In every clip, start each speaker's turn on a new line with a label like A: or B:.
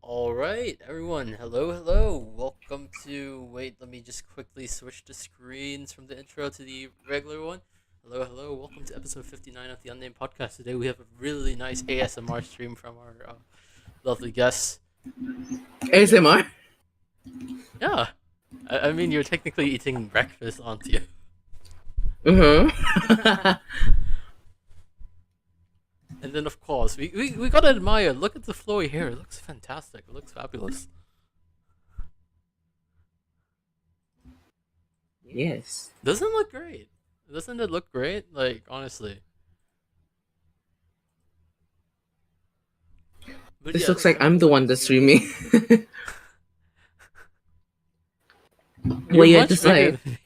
A: Alright, everyone, hello. Welcome to. Wait, let me just quickly switch the screens from the intro to the regular one. Hello. Welcome to episode 59 of the Unnamed Podcast. Today we have a really nice ASMR stream from our lovely guests.
B: ASMR?
A: Yeah. I mean, you're technically eating breakfast, aren't you? And then, of course, we gotta admire. Look at the flowy hair. It looks fantastic. It looks fabulous.
B: Yes.
A: Doesn't it look great? Doesn't it look great? Like, honestly. But
B: This
A: yeah,
B: looks like I'm the one that's streaming. Well, yeah,
A: much
B: just
A: bigger
B: like.
A: than-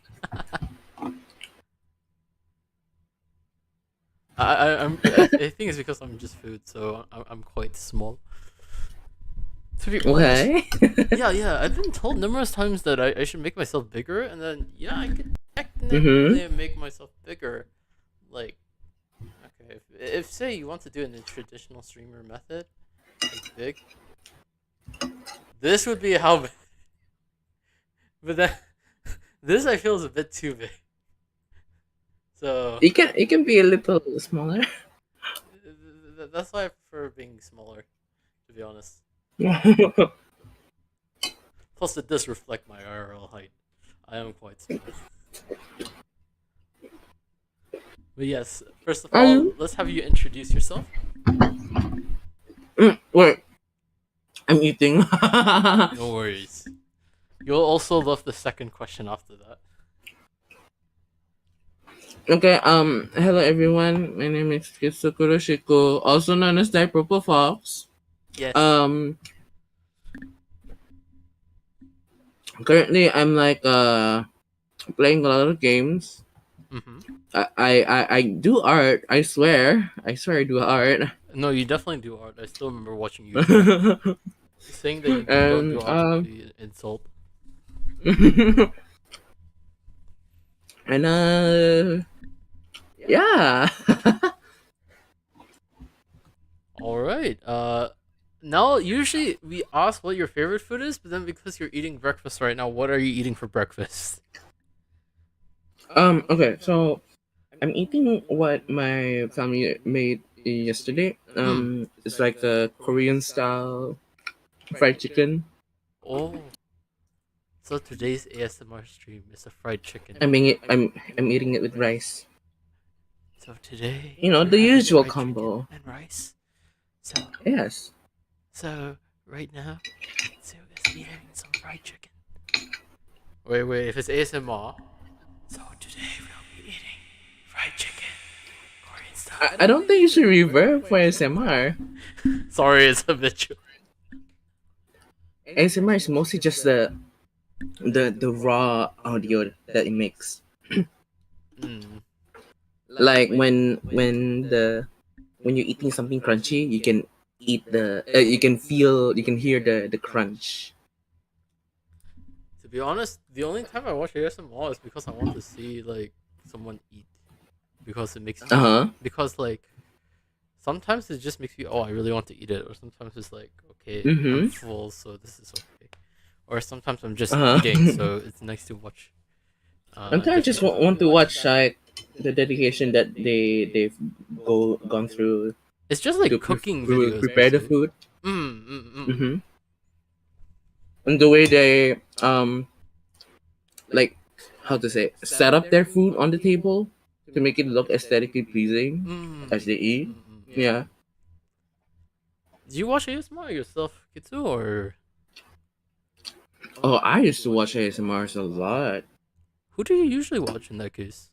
A: I think it's because I'm just food, so I'm quite small. To be honest.
B: Okay.
A: Yeah. I've been told numerous times that I should make myself bigger, and then I could technically make myself bigger. Like, okay, if say you want to do it in the traditional streamer method, like big, this would be how big. But then, this I feel is a bit too big. So
B: it can be a little smaller.
A: that's why I prefer being smaller, to be honest. Plus, it does reflect my IRL height. I am quite small. But yes, first of all, let's have you introduce yourself.
B: Wait. I'm eating.
A: No worries. You'll also love the second question after that.
B: Okay, hello everyone. My name is Kitsu Kuroshiku, also known as the Purple Fox.
A: Yes.
B: Currently I'm like playing a lot of games.
A: Mm-hmm.
B: I do art, I swear I do art.
A: No, you definitely do art. I still remember watching you. Saying that you don't do art would be an insult.
B: And yeah.
A: Alright. Now usually we ask what your favorite food is, but then because you're eating breakfast right now, what are you eating for breakfast?
B: Okay, so I'm eating what my family made yesterday. It's like a Korean style fried chicken.
A: Oh. So today's ASMR stream is a fried chicken.
B: I'm eating it with rice.
A: So today,
B: You know,
A: we're
B: the
A: having
B: usual
A: fried
B: combo.
A: chicken and rice.
B: Yes.
A: So right now, so we're gonna be having some fried chicken. Wait, if it's ASMR. So today we'll be eating fried chicken, Korean style.
B: I don't think you should reverb for ASMR.
A: Sorry, it's a bit.
B: ASMR is mostly just the raw audio that it makes. Like when you're eating something crunchy, you can eat you can hear the crunch.
A: To be honest, the only time I watch ASMR is because I want to see like someone eat, because it makes because like sometimes it just makes me, oh, I really want to eat it, or sometimes it's like, okay, I'm full, so this is okay, or sometimes I'm just eating, so it's nice to watch.
B: Sometimes I just want to watch like the dedication that they've gone through.
A: It's just like cooking videos.
B: Prepare the food. and the way they like how to say set up their food on the table to make it look aesthetically pleasing as they eat.
A: Yeah.
B: Yeah.
A: Do you watch ASMR yourself, Kitsu, or
B: Oh, I used to watch ASMRs a lot.
A: who do you usually watch in that case?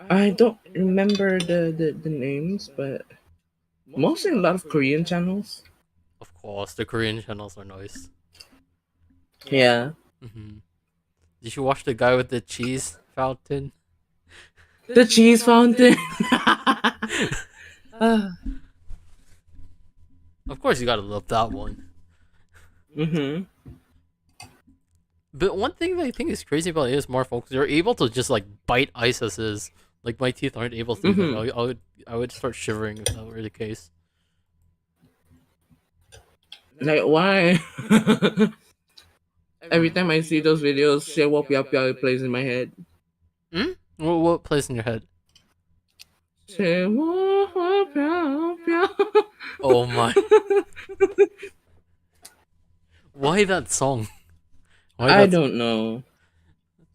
B: I don't remember the names, but mostly a lot of Korean channels.
A: Of course, the Korean channels are nice.
B: Yeah.
A: hmm Did you watch the guy with the cheese fountain?
B: The cheese fountain. Ah.
A: Of course, you gotta love that one.
B: Mhm.
A: But one thing that I think is crazy about ASMR folks, they're able to just like bite ice as is. Like my teeth aren't able to do that.
B: Mhm.
A: I would start shivering if that were the case.
B: Like why? Every time I see those videos, Sewa Pia Pia plays in my head.
A: Hmm? What plays in your head?
B: Sewa Pia Pia.
A: Oh my! Why that song? Why
B: I
A: that song?
B: don't know.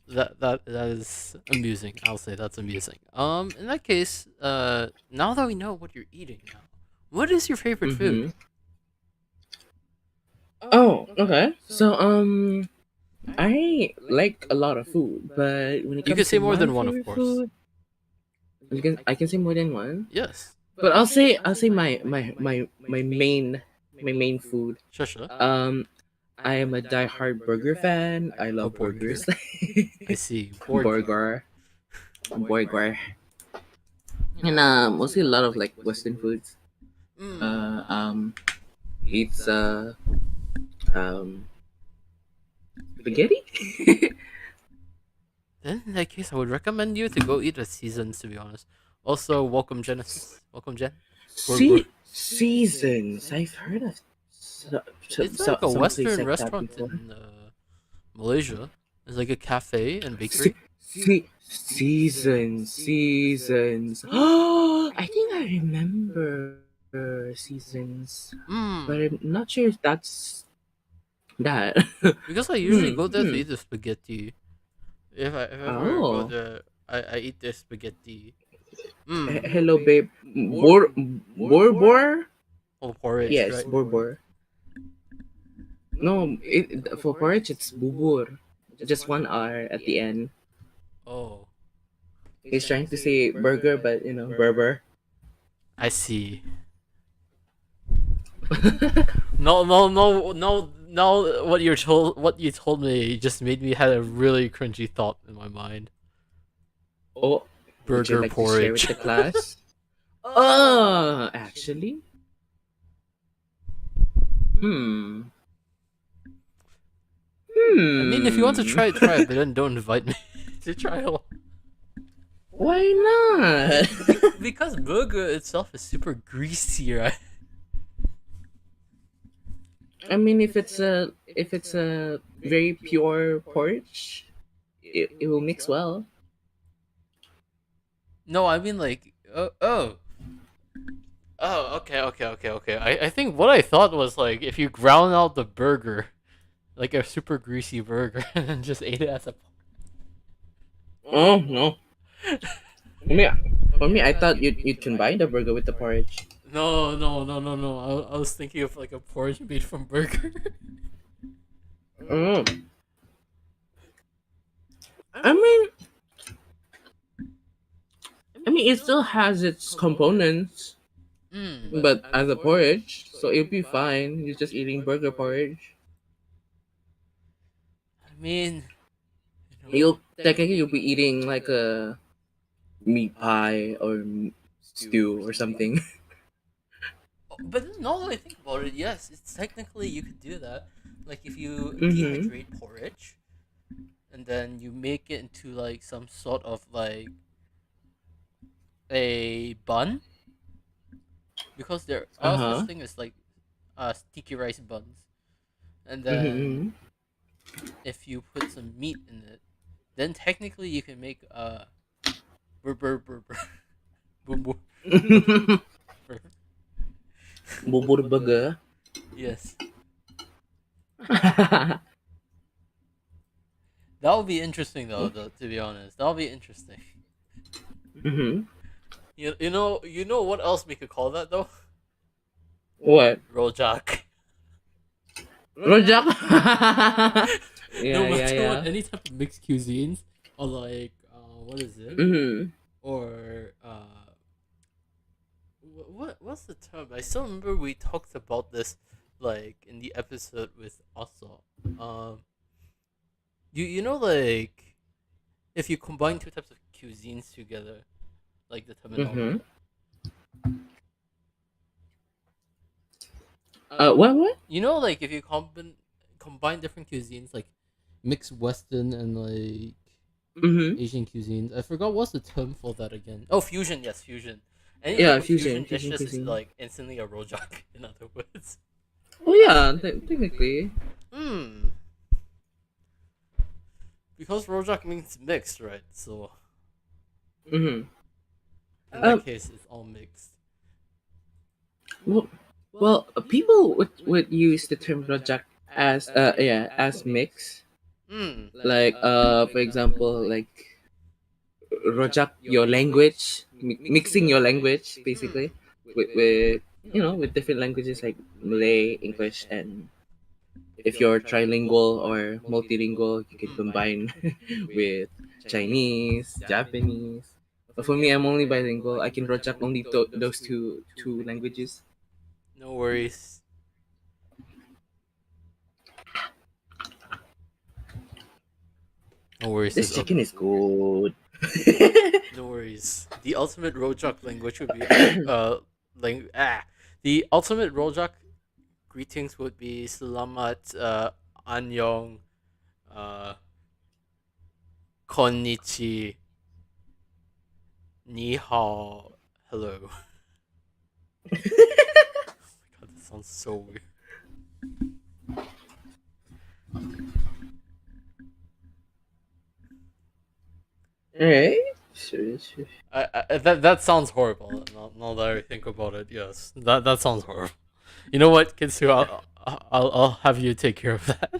A: That is amusing. I'll say that's amusing. In that case, now that we know what you're eating now, what is your favorite food?
B: Mhm. Oh, okay. So I like a lot of food, but when it
A: You can
B: comes
A: say
B: to
A: more
B: my
A: than one, of
B: favorite
A: course.
B: food, I can say more than one.
A: Yes.
B: But I'll say my main food.
A: Sure, sure.
B: I am a die-hard burger fan. I
A: A
B: love
A: burger.
B: burgers.
A: I see. Burger.
B: Burger, burger, and mostly a lot of like Western foods.
A: Mm.
B: Uh, um, pizza, um, spaghetti.
A: Then in that case, I would recommend you to go eat at Seasons. To be honest. Also, welcome Genesis. Welcome Jen. We're
B: Seasons. I've heard of
A: It's like a
B: some place
A: Western
B: like that
A: restaurant
B: before.
A: in Malaysia. It's like a cafe and bakery.
B: Seasons. Oh, I think I remember seasons, but
A: Mm.
B: I'm not sure if that's that.
A: Because I usually
B: hmm,
A: go there to
B: hmm.
A: eat the spaghetti. If I ever go
B: Oh,
A: there, I eat the spaghetti. Mm.
B: hello, babe. Bor.
A: Oh, porridge,
B: Yes,
A: right?
B: bor. No, for porridge it's bubur. Just one R at the end.
A: Oh,
B: He's trying to say burger, but burger.
A: I see. No, no, no, no, no. What you told me just made me had a really cringy thought in my mind.
B: Oh, would you
A: Burger
B: like to share with
A: porridge.
B: the class? Oh, actually, hmm,
A: I mean, if you want to
B: hmm.
A: try it, try it, but then don't invite me to try it.
B: Why not?
A: Because burger itself is super greasy, right?
B: I mean, if it's a very pure porridge, it will mix well.
A: No, I mean like, okay, okay, okay, okay. I think what I thought was like if you ground out the burger, like a super greasy burger, and then just ate it as a.
B: Oh no, for me, I thought you'd combine the burger with the porridge.
A: No, no, no, no, no. I was thinking of like a porridge made from burger.
B: Oh, I mean, it still has its components,
A: But
B: but as a porridge, so it'll be fine. You're just eating burger porridge.
A: I mean,
B: You'll be eating like a meat pie or stew or something.
A: but now that I think about it, yes, it's technically you could do that. Like if you
B: Mm-hmm.
A: dehydrate porridge and then you make it into like some sort of like a bun, because there
B: Uh
A: are such
B: huh.
A: thing as like sticky rice buns, and then
B: Mm-hmm.
A: if you put some meat in it, then technically you can make bur bur bur bur bur bur bur.
B: Bubur burger.
A: Yes. That would be interesting though, to be honest. That would be interesting.
B: Mm-hmm.
A: You know what else we could call that though?
B: What?
A: Rojak.
B: Rojak.
A: No
B: Yeah, yeah,
A: matter what,
B: yeah.
A: any type of mixed cuisines or like what is it?
B: Mm-hmm.
A: Or what's the term? I still remember we talked about this like in the episode with Oso. Um, you know like if you combine two types of cuisines together, like the
B: Mm-hmm.
A: terminology.
B: What?
A: You know, like if you combine different cuisines, like mixed Western and like
B: Mm-hmm.
A: Asian cuisines. I forgot what's the term for that again. Oh, fusion. Yes, fusion. Any type
B: Yeah,
A: of fusion
B: fusion
A: dishes is
B: cuisine.
A: like instantly a rojak. In other words.
B: Oh yeah, technically.
A: Hmm. Because rojak means mixed, right? So
B: Mm-hmm.
A: in that
B: Um.
A: case, it's all mixed.
B: Well, people would use the term rojak as as mix.
A: Hmm.
B: Like for example, like rojak your language, mixing your language
A: Hmm.
B: basically with with different languages like Malay, English, and if you're trilingual or multilingual, you can
A: Hmm.
B: combine with Chinese, Japanese. But for me, I'm only bilingual. I can rojak only those two languages.
A: No worries. No worries.
B: This
A: Is
B: chicken is good.
A: no worries. The ultimate rojak language would be The ultimate rojak greetings would be selamat, annyeong, uh, konnichi, ni hao, hello. God, that sounds so weird.
B: Alright. Sure.
A: That sounds horrible. Now that I think about it, yes, that sounds horrible. You know what, Kitsu? I'll have you take care of that.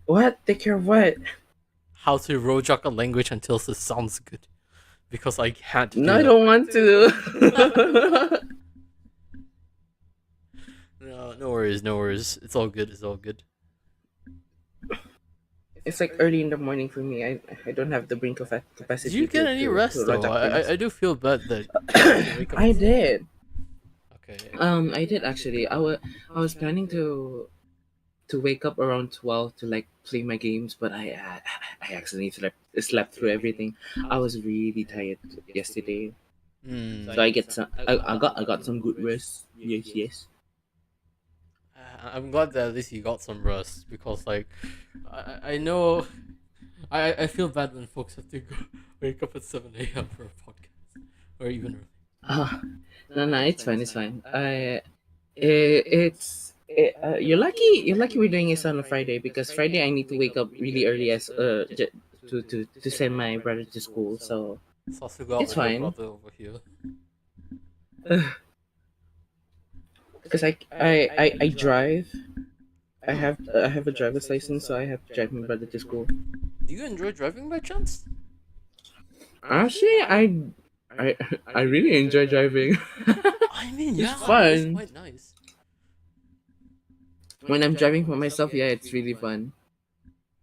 B: What? Take care of what?
A: How to rojak a language until it sounds good, because I can't
B: No,
A: do
B: I
A: that.
B: don't want to.
A: No, no worries, no worries. It's all good. It's all good.
B: It's like early in the morning for me. I don't have the brain
A: Did you
B: capacity
A: get any
B: to
A: rest though?
B: rojak things.
A: I do feel bad that you had to wake up
B: I
A: at seven.
B: did.
A: Okay.
B: I did actually. I was planning to wake up around 12 to like play my games, but I accidentally slept through everything. I was really tired yesterday,
A: Hmm.
B: so I got some good rest. Yes, yes.
A: I'm glad that at least you got some rest, because like I know I feel bad when folks have to go wake up at 7 a.m. for a podcast, or even early.
B: Ah, no, it's fine, it's fine. You're lucky. You're lucky we're doing this on a Friday because Friday I need to wake up really early as to send my brother to school. So
A: Sasuga
B: it's
A: with your
B: fine.
A: brother over here.
B: Because I drive. I have a driver's license, so I have to drive my brother to school.
A: Do you enjoy driving by chance?
B: Honestly, I I really enjoy driving.
A: I mean,
B: It's
A: yeah, it is
B: fun.
A: quite nice.
B: When I'm driving for myself, yeah, it's really fun.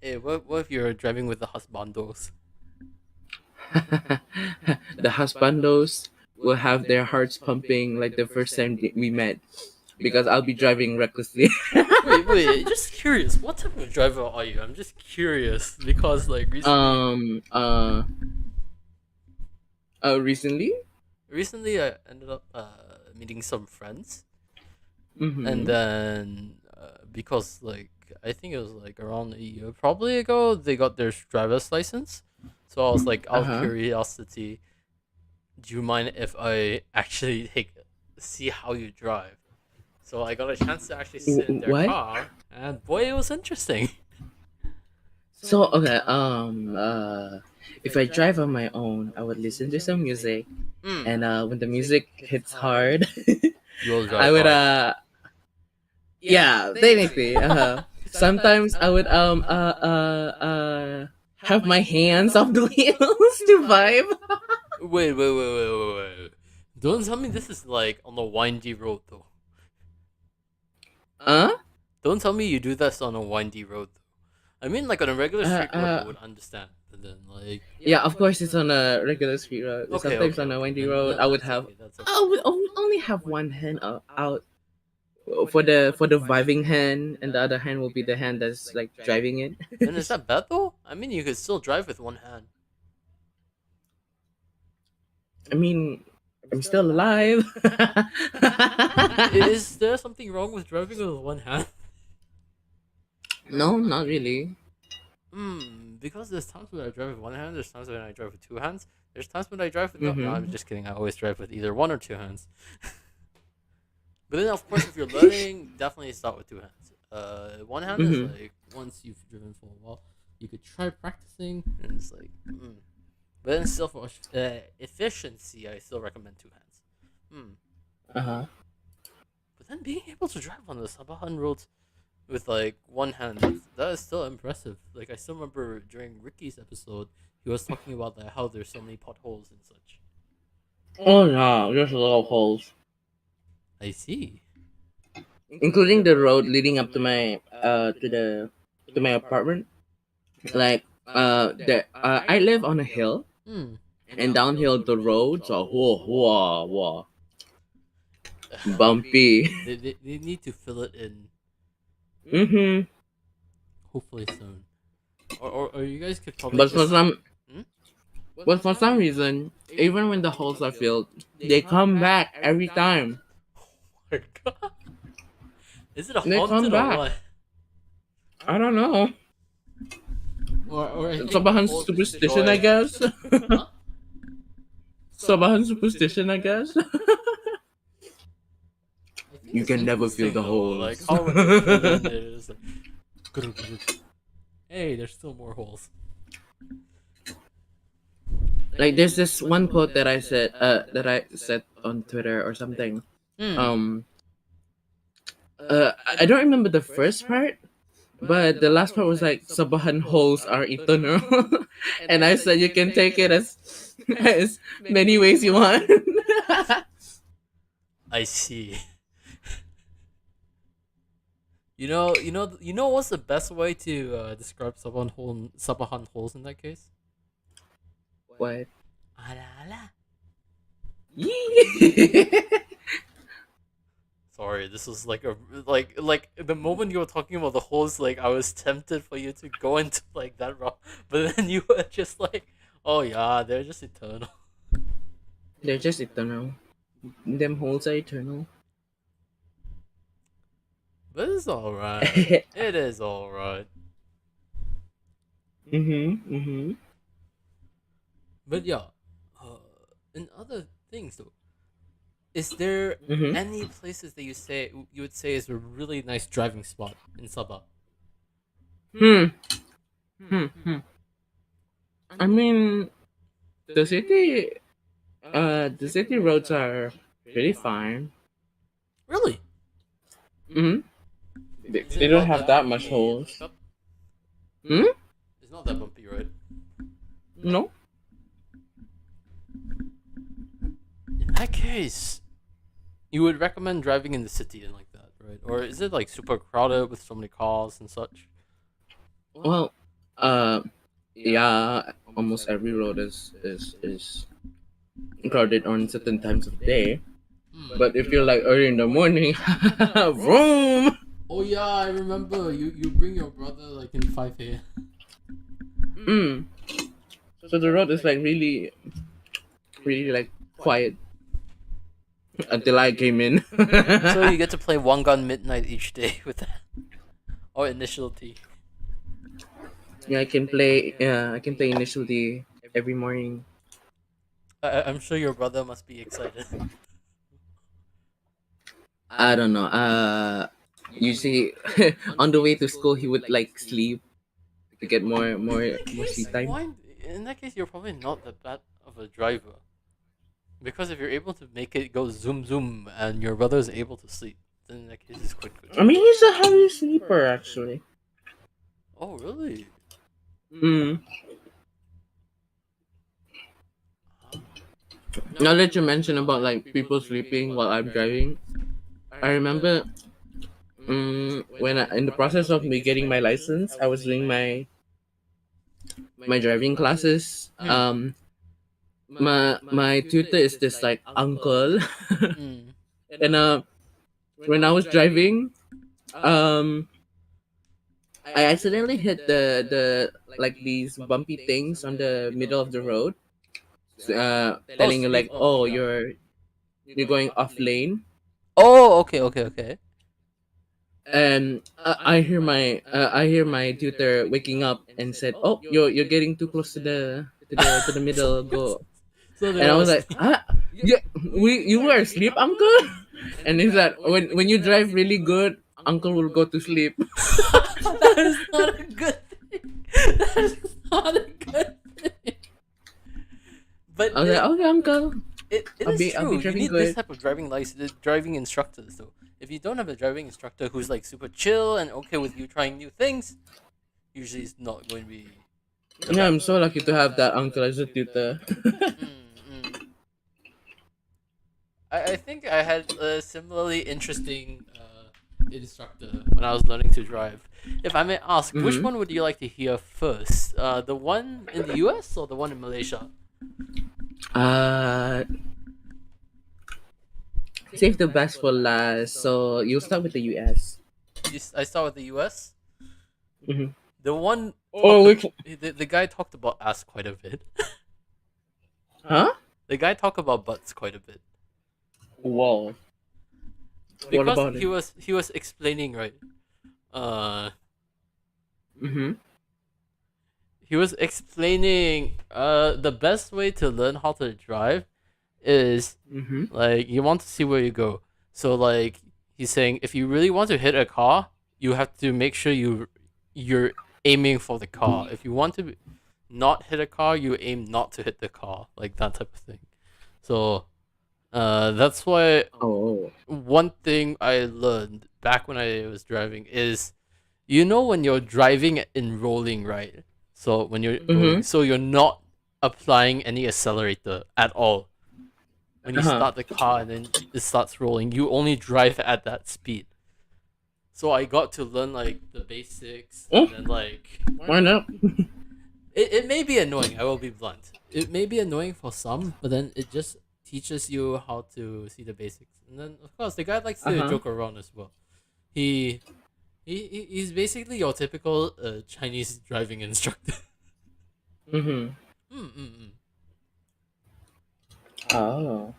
A: Hey, what if you're driving with the husbandos?
B: The husbandos will have their hearts pumping like the first time we met because I'll be driving recklessly.
A: Wait, just curious. What type of driver are you? I'm just curious because like recently,
B: um recently.
A: recently I ended up meeting some friends, and
B: Mm-hmm.
A: then because like I think it was like around a year probably ago, they got their driver's license. So I was like, out of
B: Uh-huh.
A: curiosity, do you mind if I actually take see how you drive? So I got a chance to actually sit in their
B: What?
A: car, and boy, it was interesting.
B: So okay, if I drive on my own, I would listen to some music,
A: Hmm.
B: and when the music hits hard,
A: You will
B: I
A: drive
B: would
A: hard.
B: Yeah, technically. Sometimes I would have my hands off the wheels to vibe.
A: Wait. Don't tell me this is like on a windy road though.
B: Huh?
A: Don't tell me you do this on a windy road though. I mean, like on a regular
B: Uh,
A: street road, I
B: uh,
A: would understand. But then, like,
B: yeah, of course it's on a regular street road. Sometimes on a windy road, I would
A: That's
B: have.
A: okay. That's okay.
B: I would only have one hand out for the vibing hand, and the other hand will be the hand that's like driving it.
A: Then is that bad though? I mean, you could still drive with one hand.
B: I mean, I'm still alive.
A: Is there something wrong with driving with one hand?
B: No, not really.
A: Because there's times when I drive with one hand, there's times when I drive with two hands, there's times when I drive with no, I'm
B: Mm-hmm.
A: just kidding. I always drive with either one or two hands. But then, of course, if you're learning, definitely start with two hands. One hand is
B: Mm-hmm.
A: like once you've driven for a while, you could try practicing, and it's like, but then still for efficiency, I still recommend two hands.
B: Uh huh.
A: But then being able to drive on the Sabahan roads with like one hand, that is still impressive. Like I still remember during Ricky's episode, he was talking about like, how there's so many potholes and such.
B: Oh no, there's a lot of holes,
A: I see.
B: including the road leading up to my to my apartment. Like I live on a hill,
A: Hmm.
B: and downhill the roads are whoa bumpy.
A: They need to fill it in
B: Mm-hmm.
A: hopefully soon. Or you guys could probably
B: But for
A: just
B: some
A: hmm?
B: but for some reason, even when the holes are filled, they come back every time.
A: My God. Is it a
B: They come
A: haunted or
B: back.
A: what?
B: I don't know.
A: Or I think
B: Sabahan
A: holes
B: superstition, I
A: destroy.
B: guess.
A: Huh?
B: Sabahan superstition, I guess.
A: I think
B: You
A: it's
B: can never feel
A: interesting
B: the
A: though. Like
B: holes.
A: how when you fill in it is like hey, there's still more holes.
B: Like there's this one quote that I said on Twitter or something.
A: Hmm.
B: Um I don't remember the first part, but the last part was like Sabahan holes are eternal. And I said you can take it as many ways you want.
A: I see. You know what's the best way to describe Sabahan holes in that case?
B: What?
A: Ala ala.
B: Yee.
A: Sorry, this was like like the moment you were talking about the holes, like I was tempted for you to go into like that route, but then you were just like, oh yeah, they're just eternal.
B: They're just eternal. Them holes are eternal.
A: But it's alright. It is alright.
B: Mm-hmm.
A: But yeah, and other things though, is there
B: Mm-hmm.
A: any places that you would say is a really nice driving spot in Sabah?
B: Hmm. Hmm. I mean, the city, the city roads are pretty fine.
A: Really?
B: Mm-hmm.
A: Is
B: They
A: it
B: don't
A: not
B: have
A: that
B: that much
A: bumpy and
B: holes.
A: stuff?
B: Hmm?
A: It's not that bumpy, right?
B: No.
A: In that case, you would recommend driving in the city and like that, right? Or is it like super crowded with so many cars and such?
B: Well, uh, yeah, almost every road is crowded on certain times of day. But if you're like early in the morning, vroom.
A: Oh yeah, I remember you bring your brother like in 5 a.m.
B: Mm. So the road is like really like quiet until I came in.
A: So you get to play One Gun Midnight each day with that. Or Initial D.
B: Yeah, I can play. Yeah, I can play Initial D every morning.
A: I'm sure your brother must be excited.
B: I don't know. Usually on the way to school, he would like sleep to get more sleep time.
A: In that case, you're probably not that bad of a driver. Because if you're able to make it go zoom zoom and your brother is able to sleep, then in that case, it's quite good.
B: I mean, he's a heavy sleeper, actually.
A: Oh, really?
B: Mm. Now that you mention about like people sleeping while I'm driving, I remember when in the process of me getting my license, I was doing my driving classes. My tutor is this like uncle,
A: Mm.
B: and when I was driving, um, I accidentally hit the like these bumpy things on the middle of the road,
A: Oh,
B: telling you like, oh, you're going off lane.
A: Oh, okay.
B: And I hear my tutor waking up and said, "Oh, you're getting too close to the middle. Go."
A: So they
B: And I
A: were
B: was like,
A: asleep.
B: "Ah, yeah, you were asleep, uncle." And he said, "When you drive really good, uncle will go to sleep."
A: That is not a good thing. That is not a good thing. But
B: I was like, "Okay, uncle,
A: it is
B: I'll be
A: true. You
B: driving
A: need this
B: good."
A: type of driving license, driving instructors though. If you don't have a driving instructor who's like super chill and okay with you trying new things, usually it's not going to be the
B: Yeah, I'm
A: best.
B: so lucky to have that uncle as a tutor.
A: Mm. I think I had a similarly interesting instructor when I was learning to drive. If I may ask, which
B: Mm-hmm.
A: one would you like to hear first? The one in the US or the one in Malaysia?
B: Uh, Save the best for last. So you'll start with the US.
A: I start with the US.
B: Mm-hmm.
A: The one
B: Oh,
A: talked.
B: which?
A: The guy talked about ass quite a bit.
B: Huh?
A: The guy talked about butts quite a bit
B: Whoa. What
A: because
B: about it?
A: he was explaining right. Uh,
B: Mm-hmm.
A: he was explaining the best way to learn how to drive is
B: Mm-hmm.
A: like you want to see where you go. So like he's saying if you really want to hit a car, you have to make sure you're aiming for the car. If you want to not hit a car, you aim not to hit the car, like that type of thing. So that's why
B: Oh.
A: one thing I learned back when I was driving is you know when you're driving in rolling, right? So when you're rolling,
B: Mm-hmm.
A: so you're not applying any accelerator at all. When you
B: Uh-huh.
A: start the car and then it starts rolling, you only drive at that speed. So I got to learn like the basics
B: Oh,
A: and then like
B: why not?
A: it may be annoying, I will be blunt. It may be annoying for some, but then it just teaches you how to see the basics. And then of course the guy likes to
B: Uh-huh.
A: joke around as well. He he's basically your typical Chinese driving instructor.
B: Mm-hmm.
A: Mm.
B: Oh.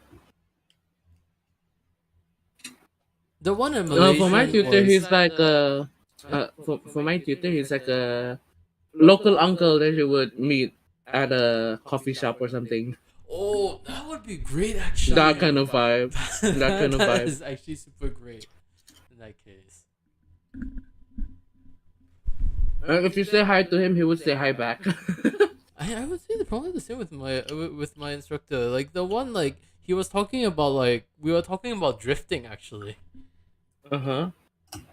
A: The one in
B: For my
A: Malaysian
B: tutor,
A: was
B: he's like for my tutor, he's like a local uncle that you would meet at a coffee shop or something.
A: oh, that would be great actually.
B: That kind of vibe. That kind of
A: That
B: vibe.
A: is actually super great in that case.
B: If you say hi to him, he would say hi back.
A: I would say probably the same with my instructor. Like the one like he was talking about like we were talking about drifting actually.
B: Uh-huh.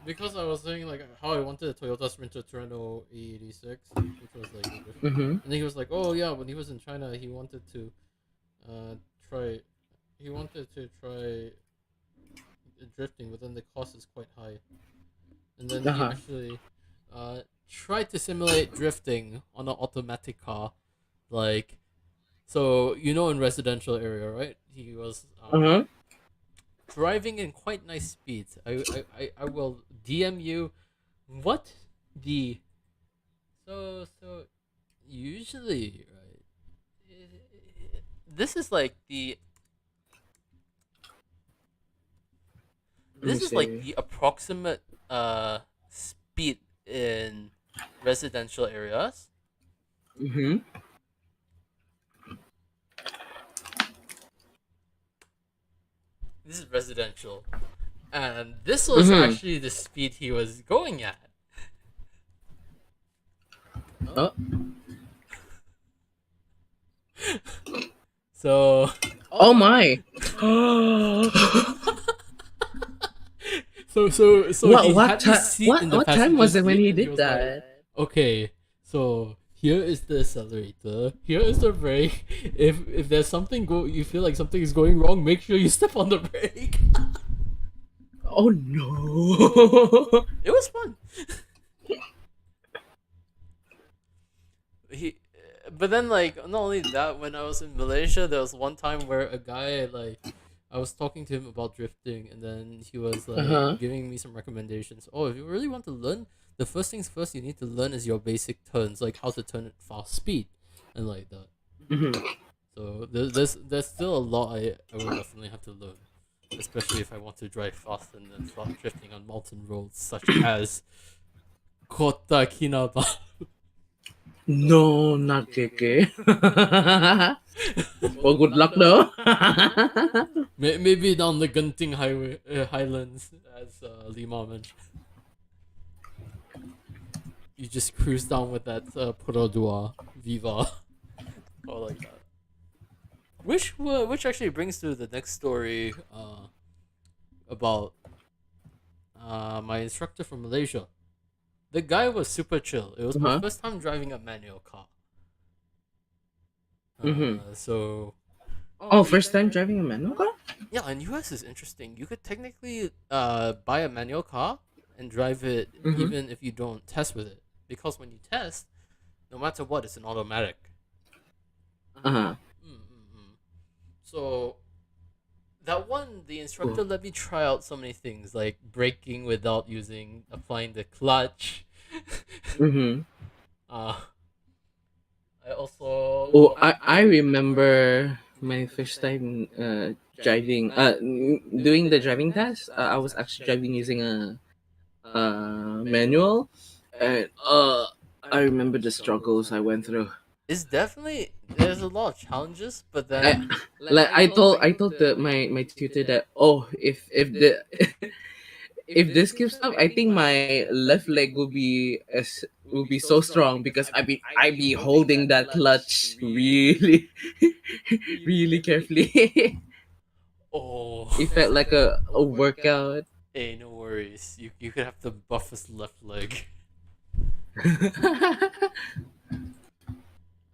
A: Because I was saying like how I wanted a Toyota Sprinter Tornado E86, which was like a drift car.
B: Mm-hmm.
A: And then he was like, "Oh yeah, when he was in China, he wanted to uh try drifting, but then the cost is quite high." And then he
B: Uh-huh.
A: actually tried to simulate drifting on an automatic car, like so you know in residential area, right? He was
B: Uh-huh.
A: driving in quite nice speeds. I will DM you what the so usually right. This is like the
B: Let me
A: this is like
B: see.
A: the approximate speed in residential areas.
B: Mm-hmm.
A: This is residential, and this was
B: Mm-hmm.
A: actually the speed he was going at.
B: Oh.
A: So
B: Oh my.
A: So he had his seat in the
B: what time
A: passenger
B: was it when
A: seat,
B: he
A: and he
B: did
A: was like,
B: that?
A: "Okay, so here is the accelerator. Here is the brake. If there's something you feel like something is going wrong, make sure you step on the brake."
B: Oh no!
A: It was fun. He, but then like not only that, when I was in Malaysia, there was one time where a guy like. I was talking to him about drifting, and then he was
B: Uh
A: like
B: huh.
A: giving me some recommendations. Oh, if you really want to learn, the first things first you need to learn is your basic turns, like how to turn at fast speed, and like that.
B: Mm-hmm.
A: So there's still a lot I will definitely have to learn, especially if I want to drive fast and then start drifting on mountain roads such as Kota Kinabalu.
B: No, not KK. Well, good luck though.
A: Maybe down the Genting Highway Highlands, as Lima mentioned. You just cruise down with that Perodua Viva or like that. Which actually brings to the next story about my instructor from Malaysia. The guy was super chill. It was my
B: Uh-huh.
A: first time driving a manual car.
B: Mm-hmm.
A: So
B: Oh, first time driving a manual car?
A: yeah, in US is interesting. You could technically buy a manual car and drive it
B: Mm-hmm.
A: even if you don't test with it, because when you test, no matter what, it's an automatic.
B: Uh-huh.
A: Mm-mm-mm. So that one, the
B: Cool.
A: instructor let me try out so many things like braking without applying the clutch.
B: Mm-hmm.
A: uh, I also
B: Oh, I remember my first time driving doing the driving test. I was actually driving using a manual, and I remember the struggles I went through.
A: it's definitely there's a lot of challenges, but
B: I,
A: then
B: like I told my tutor that, oh, if this keeps up, I think my left leg will be so strong because I be holding that clutch really really carefully.
A: oh,
B: It felt like a workout.
A: hey, no worries. You could have the buffest left leg.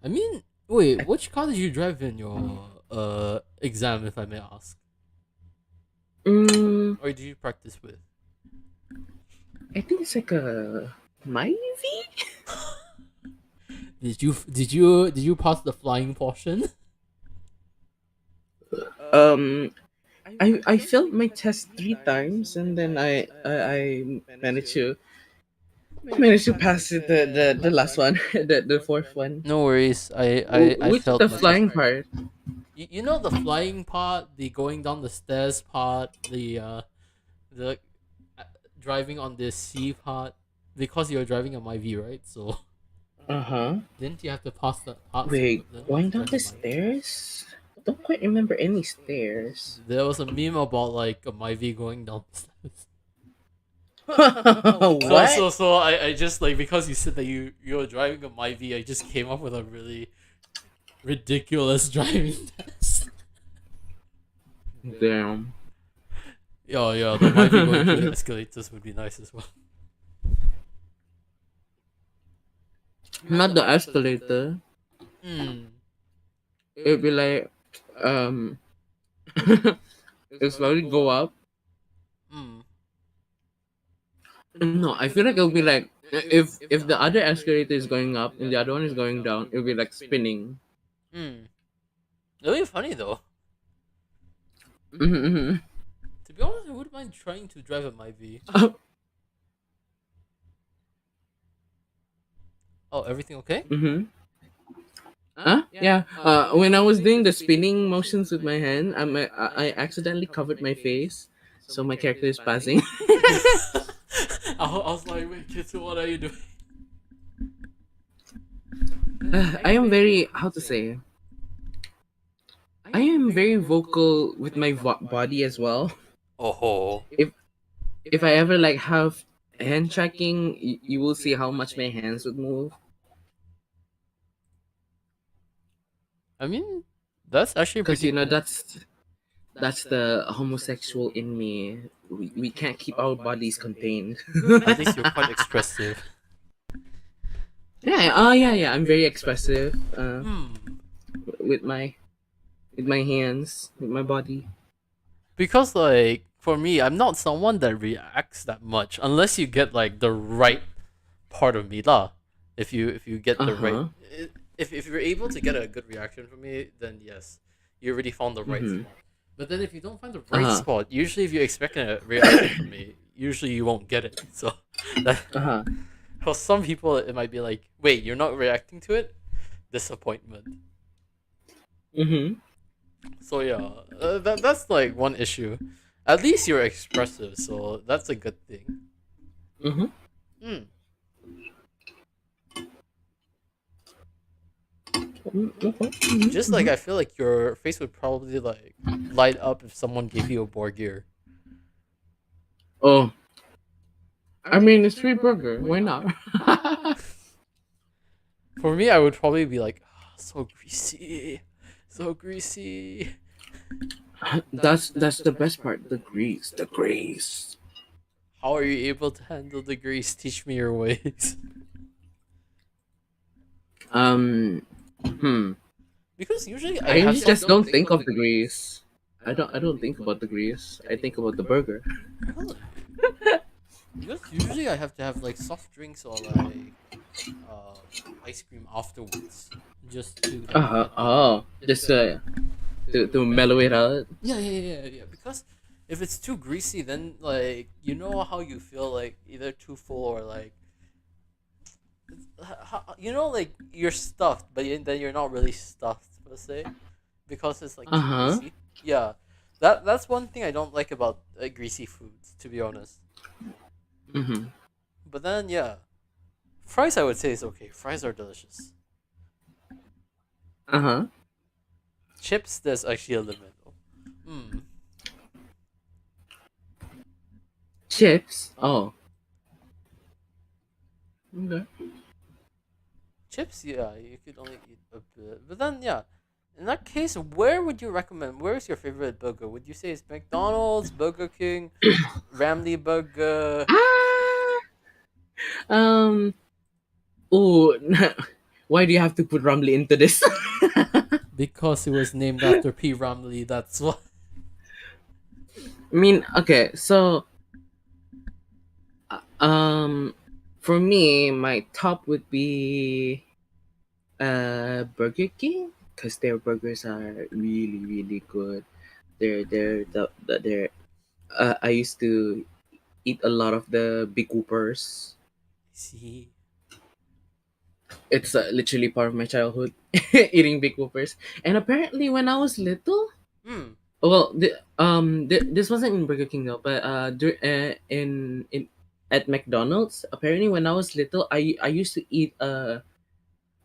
A: I mean, wait, which car did you drive in your exam, if I may ask,
B: mm,
A: or did you practice with?
B: I think it's like a Myvi.
A: Did you pass the flying portion?
B: Um, I failed my test 3 times, and then I managed to pass it the last one, the fourth one.
A: No worries. I
B: Which is
A: felt
B: the
A: my test.
B: flying part?
A: You know the flying part, the going down the stairs part, the uh, driving on the sea part, because you're driving a Myvi, right? So
B: Uh huh.
A: didn't you have to pass that part so you
B: Wait,
A: could learn how
B: going
A: to
B: down
A: drive a
B: the
A: Myvi?
B: stairs? Don't quite remember any stairs.
A: There was a meme about like a Myvi going down the stairs. So
B: What?
A: so so I just like, because you said that you were driving a Myvi, I just came up with a really ridiculous driving test.
B: Damn.
A: Yeah, the Myvi going through the escalators would be nice as well.
B: Not the escalator.
A: Hmm.
B: It'd be like um it slowly go up.
A: Hmm.
B: No, I feel like it'll be like if the other escalator is going up and the other one is going down, it'll be like spinning.
A: Hmm. It'll be funny though.
B: Mm-hmm.
A: To be honest, I wouldn't mind trying to drive a Myvi. Oh, everything okay?
B: Mm-hmm. Huh? Yeah. When I was doing the spinning motions with my hand, I accidentally covered my face, so my character is passing.
A: I was like, wait, Kitsu, what are you doing?
B: I am very, how to say, I am very vocal with my body as well.
A: Oh,
B: If if I ever like have hand tracking, you will see how much my hands would move.
A: I mean, that's actually
B: Because
A: pretty
B: you know
A: cool.
B: That's the homosexual in me. We can't keep our bodies contained.
A: At least you're quite expressive.
B: Yeah. Oh yeah. Yeah. I'm very expressive.
A: Hmm.
B: With my hands, with my body.
A: Because like for me, I'm not someone that reacts that much unless you get like the right part of me lah. If you get
B: Uh
A: the right
B: huh.
A: if you're able to get a good reaction from me, then yes, you already found the right
B: Mhm.
A: spot. But then if you don't find the
B: Uh
A: right
B: huh.
A: spot, usually if you expect a reaction from me, usually you won't get it. So that
B: Uh huh.
A: for some people it might be like, wait, you're not reacting to it? Disappointment.
B: Mhm.
A: So yeah, that's like one issue. At least you're expressive, so that's a good thing.
B: Mhm.
A: Hmm. Just like
B: Mhm.
A: I feel like your face would probably like light up if someone gave you a burger.
B: Oh, I mean it's free burger. Why not?
A: For me, I would probably be like, "Ah, so greasy, so greasy."
B: That's the best part. The grease. The grease.
A: How are you able to handle the grease? Teach me your ways.
B: Um. Hmm.
A: Because usually I
B: I
A: have
B: usually
A: some.
B: just don't think of the grease. I don't think about the grease. I think about the burger.
A: Really? Because usually I have to have like soft drinks or like um, ice cream afterwards, just to
B: Uh
A: like
B: huh.
A: get rid of it.
B: Oh, just to mellow it out.
A: Yeah. Because if it's too greasy, then like you know how you feel like either too full or like you know like you're stuffed, but then you're not really stuffed per se because it's like
B: Uh
A: too
B: huh.
A: greasy. Yeah, that's one thing I don't like about greasy foods, to be honest.
B: Mhm.
A: But then yeah, fries I would say is okay. Fries are delicious.
B: Uh huh.
A: Chips, there's actually a limit though. Hmm.
B: Chips. Oh. Okay.
A: Chips, yeah, you could only eat a bit. But then, yeah, in that case, where would you recommend? Where's your favorite burger? Would you say it's McDonald's, Burger King, Ramly Burger?
B: Ah. Um. Oh. Why do you have to put Rumbly into this?
A: Because it was named after P. Ramlee, that's why.
B: I mean, okay, so um, for me, my top would be Burger King because their burgers are really really good. They're I used to eat a lot of the Big Whoopers.
A: See.
B: It's literally part of my childhood, eating Big Whoopers. And apparently, when I was little,
A: Hmm.
B: well, this wasn't in Burger King though, but in at McDonald's. Apparently, when I was little, I used to eat a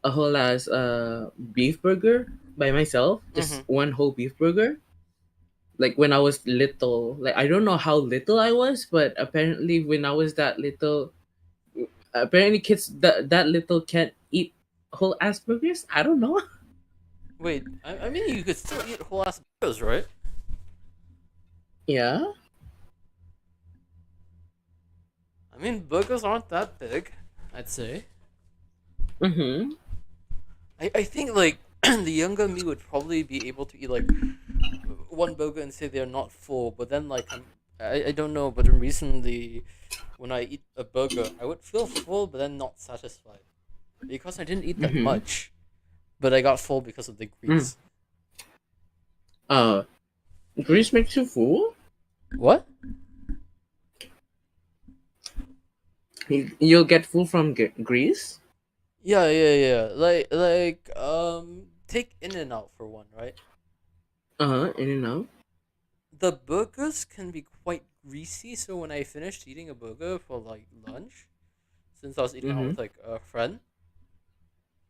B: whole ass beef burger by myself,
A: Mm-hmm.
B: just one whole beef burger. Like when I was little, like I don't know how little I was, but apparently when I was that little, apparently kids that little can't eat whole ass burgers. I don't know.
A: Wait, I mean, you could still eat whole ass burgers, right?
B: Yeah.
A: I mean, burgers aren't that big, I'd say.
B: Mm-hmm.
A: I think, like, the younger me would probably be able to eat, like, one burger and say they're not full, but then, like, I don't know, but then recently, when I eat a burger, I would feel full, but then not satisfied. Because I didn't eat that
B: Mm-hmm.
A: much, but I got full because of the
B: Mm.
A: grease.
B: Uh, grease makes you full.
A: What?
B: You'll get full from grease.
A: Yeah. Take In and Out for one, right?
B: Uh huh. In and out.
A: The burgers can be quite greasy, so when I finished eating a burger for like lunch, since I was eating out
B: Mm-hmm.
A: with like a friend,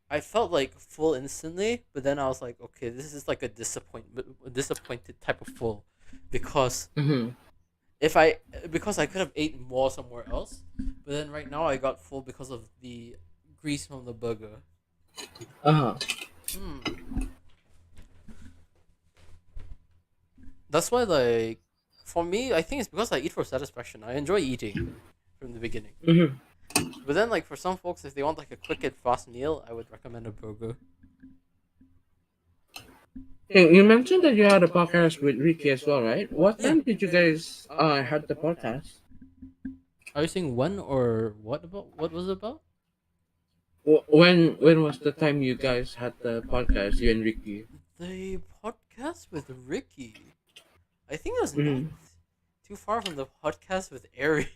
A: I felt like full instantly, but then I was like, okay, this is like a disappointed type of full, because
B: Mm-hmm.
A: if I because I could have ate more somewhere else, but then right now I got full because of the grease from the burger.
B: Uh huh.
A: Hmm. That's why, like, for me, I think it's because I eat for satisfaction. I enjoy eating from the beginning.
B: Mm-hmm.
A: But then, like, for some folks, if they want like a quick and fast meal, I would recommend a burger.
B: You mentioned that you had a podcast with Ricky as well, right? What
A: Yeah.
B: time did you guys had the podcast?
A: Are you saying when or what about? What was it about?
B: When was the time you guys had the podcast, you and Ricky?
A: The podcast with Ricky. I think it was not
B: Mm-hmm.
A: too far from the podcast with Ari.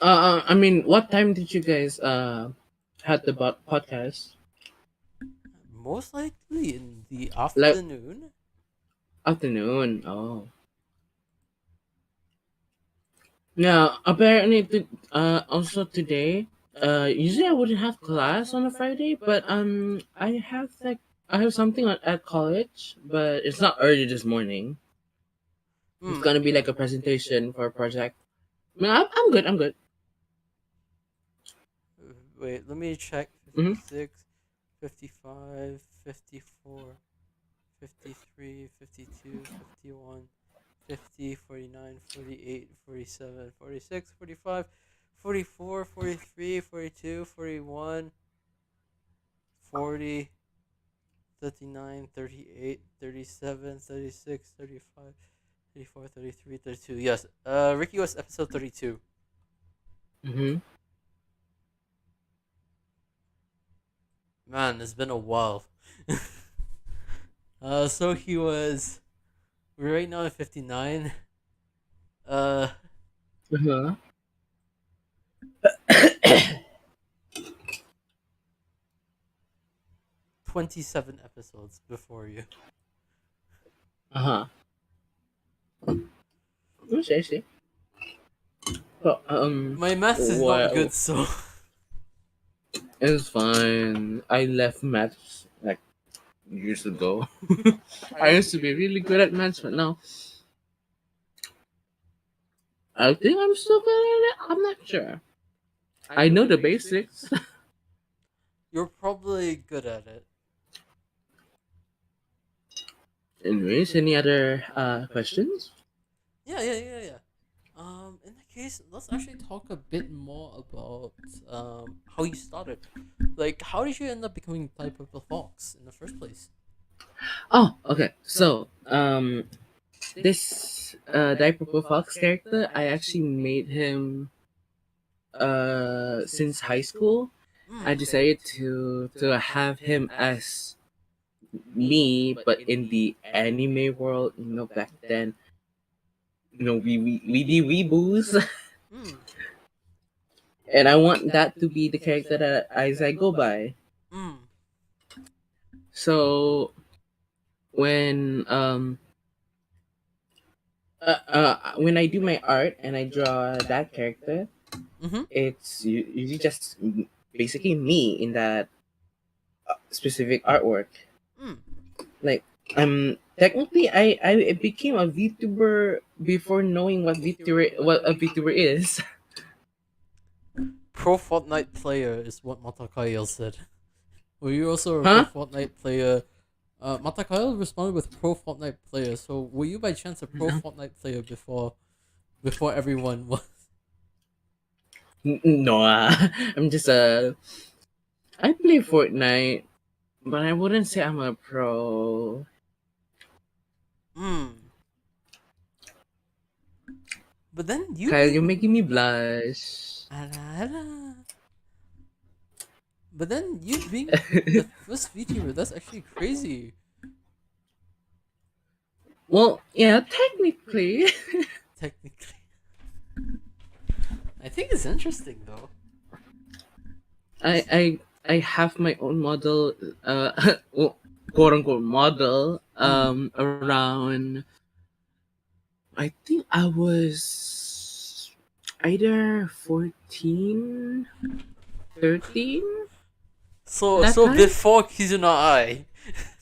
B: I mean, what time did you guys had the podcast?
A: Most likely in the
B: Like
A: afternoon.
B: afternoon. Oh. Yeah, apparently, also today. Usually I wouldn't have class on a Friday, but I have something at college, but it's not early this morning. It's
A: Hmm.
B: gonna be like a presentation for a project. I mean, I'm good. I'm good.
A: Wait, let me check.
B: Mm-hmm.
A: 56, 55, 54, 53, 52, 51, 50, 49, 48, 47, 46, 45, 44, 43, 42, 41, 40, 39, 38, 37, 36, 35, 34, 33, 32. Yes. Ricky was episode 32.
B: Mm-hmm.
A: Man, it's been a while. So he was. We're right now at 59. Uh,
B: Uh-huh.
A: 27 episodes before you.
B: Uh-huh. I see. Well,
A: My maths is not
B: well,
A: good, so.
B: it's fine. I left maths like years ago. I used to be really good at maths, but now I think I'm still good at it. I'm not sure. I know the basics.
A: You're probably good at it.
B: Anyways, any other questions?
A: Yeah. In that case, let's actually talk a bit more about how you started. Like, how did you end up becoming Type of the Fox in the first place?
B: Oh, okay. So, this Diaper Fox character, I actually made him since high school. I
A: Hmm.
B: decided to have him as me, but in the anime world. Back then, we did weeboos,
A: Hmm.
B: and I want that to be the character that as I go by.
A: Hmm.
B: So when when I do my art and I draw that character,
A: Mm-hmm.
B: it's usually just basically me in that specific artwork.
A: Hmm.
B: Like technically I became a VTuber before knowing what a VTuber is.
A: Pro Fortnite player is what Matakayo said. Were you also a Pro
B: Huh?
A: Fortnite player? Matakayo responded with Pro Fortnite player. So were you by chance a Pro
B: No,
A: Fortnite player before everyone was?
B: no I'm just I play Fortnite, but I wouldn't say I'm a pro.
A: Hmm. But then you
B: Kyle, you're
A: being
B: making me blush.
A: Ala. But then you being the first VTuber, that's actually crazy.
B: Well, yeah, technically.
A: Technically, I think it's interesting though.
B: I I I have my own model, well, quote unquote model,
A: Hmm.
B: around. I think I was either 14, 13 that
A: So
B: time.
A: before Kizuna I,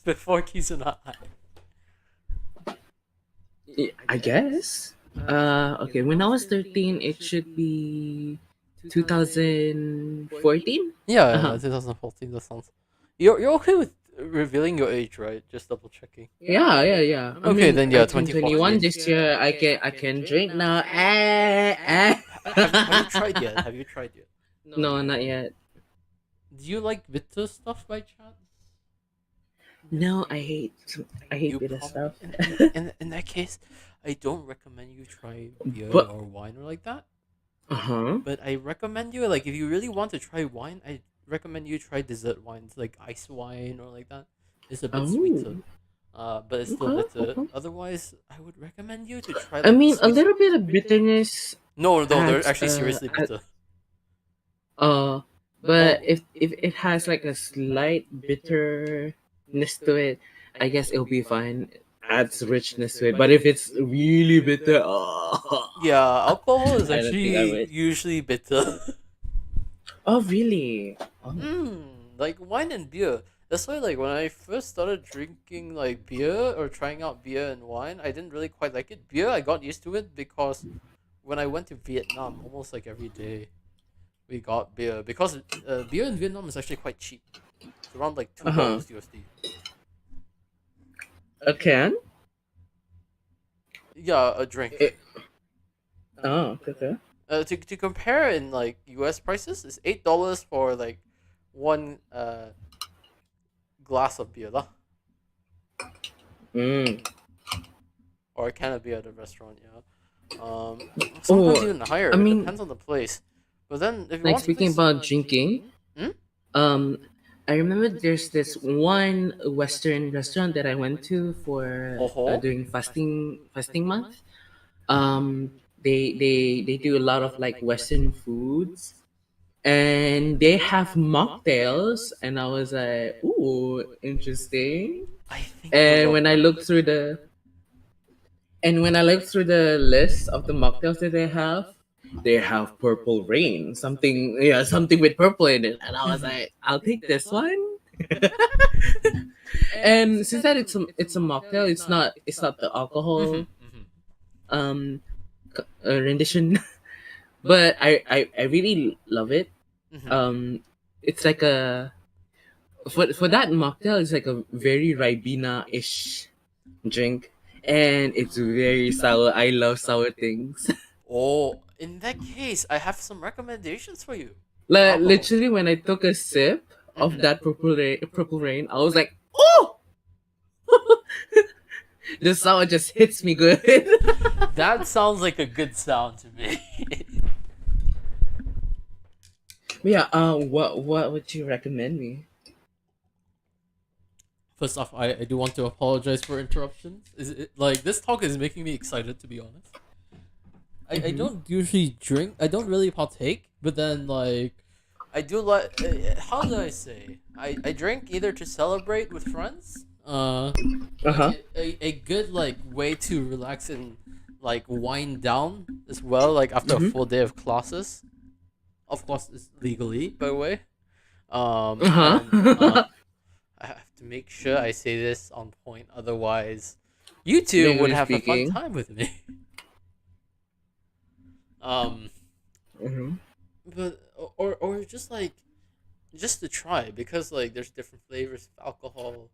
A: before Kizuna I.
B: I guess. Okay, when I was 13, it should be 2014.
A: Yeah,
B: Uh huh.
A: 2014. That sounds. You're okay with revealing your age, right? Just double checking.
B: Yeah, yeah, yeah. I
A: Okay,
B: mean,
A: then
B: I
A: yeah,
B: turned
A: 2014.
B: 21 this year. I can drink now.
A: Have you tried yet? Have you tried yet?
B: No, not yet.
A: Do you like bitter stuff by chance?
B: No, I hate
A: You
B: bitter
A: probably
B: stuff.
A: in that case, I don't recommend you try beer
B: But
A: or wine or like that.
B: uh-huh.
A: But I recommend you, like, if you really want to try wine, I recommend you try dessert wines like ice wine or like that. It's a bit sweeter.
B: Oh.
A: But it's still
B: Okay,
A: bitter.
B: okay.
A: Otherwise, I would recommend you to try
B: I
A: like
B: mean, a
A: sweet.
B: little bit of bitterness
A: No, no, they're
B: adds
A: actually seriously
B: add,
A: bitter.
B: uh but
A: Oh,
B: if it has like a slight bitterness to it, I guess it'll be fine. Adds richness to it. But if it's really bitter,
A: yeah, alcohol is
B: I don't think I
A: actually
B: would.
A: usually bitter.
B: Oh really? Oh.
A: Like wine and beer. That's why, like, when I first started drinking like beer or trying out beer and wine, I didn't really quite like it. Beer, I got used to it because when I went to Vietnam, almost like every day we got beer because beer in Vietnam is actually quite cheap. It's around like
B: Uh-huh.
A: $2 USD.
B: A can?
A: Yeah, a drink.
B: It, oh, okay.
A: To compare in like US prices, it's $8 for like one glass of beer lah,
B: Mm.
A: or a can of beer at a restaurant. Yeah, sometimes
B: Oh,
A: even higher.
B: I
A: It
B: mean,
A: depends on the place. But then if you
B: like
A: want to
B: speaking
A: place,
B: about drinking,
A: hmm?
B: um, I remember there's this one Western restaurant that I went to for
A: Oh,
B: during fasting month. Um, they do a lot of like Western foods, and they have mocktails, and I was like, ooh, interesting.
A: I think you'll
B: And
A: love
B: when I
A: that.
B: looked through the list of the mocktails that they have purple rain, something, yeah, something with purple in it, and I was like, I'll take this one. And since that it's a mocktail, it's not the
A: Mm-hmm,
B: alcohol
A: mm-hmm,
B: um rendition, but I really love it.
A: mm-hmm.
B: It's like a for that mocktail, it's like a very Ribena ish drink, and it's very sour. I love sour things.
A: Oh, in that case, I have some recommendations for you for
B: Like
A: alcohol.
B: literally, when I took a sip of
A: Mm-hmm.
B: that purple rain, I was like, oh, the sour just hits me good.
A: That sounds like a good sound to me.
B: Yeah. What would you recommend me?
A: First off, I do want to apologize for interruptions. Is it like this talk is making me excited, to be honest. I
B: Mm-hmm.
A: don't usually drink. I don't really partake, but then like I do like. How do I say? I drink either to celebrate with friends.
B: Uh
A: Like
B: huh.
A: a good like way to relax and like wind down as well. Like after a
B: Mm-hmm.
A: full day of classes, of course, it's legally by the way.
B: Uh
A: And
B: huh.
A: I have to make sure I say this on point, otherwise, you two would
B: Legally
A: have a fun
B: speaking.
A: time with me. Um,
B: Mm-hmm.
A: but or just like just to try because like there's different flavors of alcohol.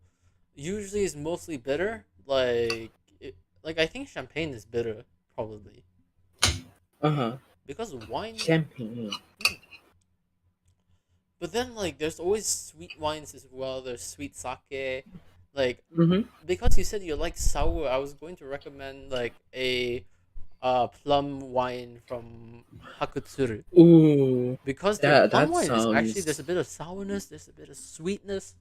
A: Usually, it's mostly bitter. Like I think champagne is bitter probably
B: Uh huh.
A: because wine.
B: Champagne.
A: Hmm. But then like there's always sweet wines as well. There's sweet sake, like
B: Mm-hmm.
A: because you said you like sour. I was going to recommend like a plum wine from Hakutsuru
B: Ooh,
A: because their
B: that
A: plum
B: that
A: wine is actually there's
B: sounds
A: a bit of sourness, there's a bit of sweetness.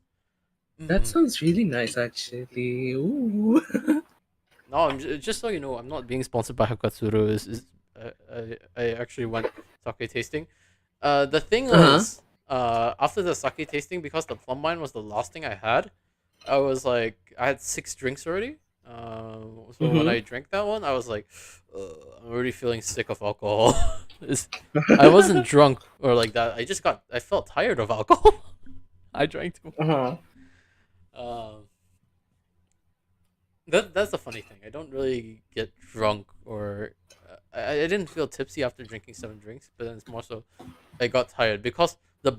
B: that
A: Mm-mm.
B: sounds really nice, actually. Ooh.
A: No, just so you know, I'm not being sponsored by Hakutsuru. I actually went sake tasting. The thing
B: Uh huh.
A: was, after the sake tasting, because the plum wine was the last thing I had, I was like, I had 6 drinks already. So when
B: Mm-hmm.
A: I drank that one, I was like, I'm already feeling sick of alcohol. It's- I wasn't drunk or like that. I felt tired of alcohol. I drank too
B: Uh huh.
A: much. That's the funny thing. I don't really get drunk or I didn't feel tipsy after drinking 7 drinks, but then it's more so I got tired because the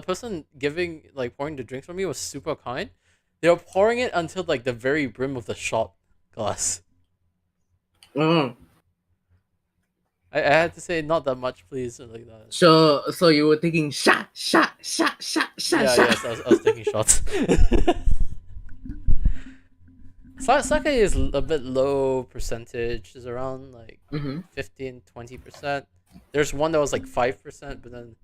A: person giving like pouring the drinks for me was super kind. they were pouring it until like the very brim of the shot glass.
B: Oh.
A: I had to say not that much, please, or like that.
B: So you were taking shot.
A: Yeah, yes, I was taking shots. Sake is a bit low percentage. It's around like
B: Mm-hmm.
A: 15-20%. There's one that was like 5%, but then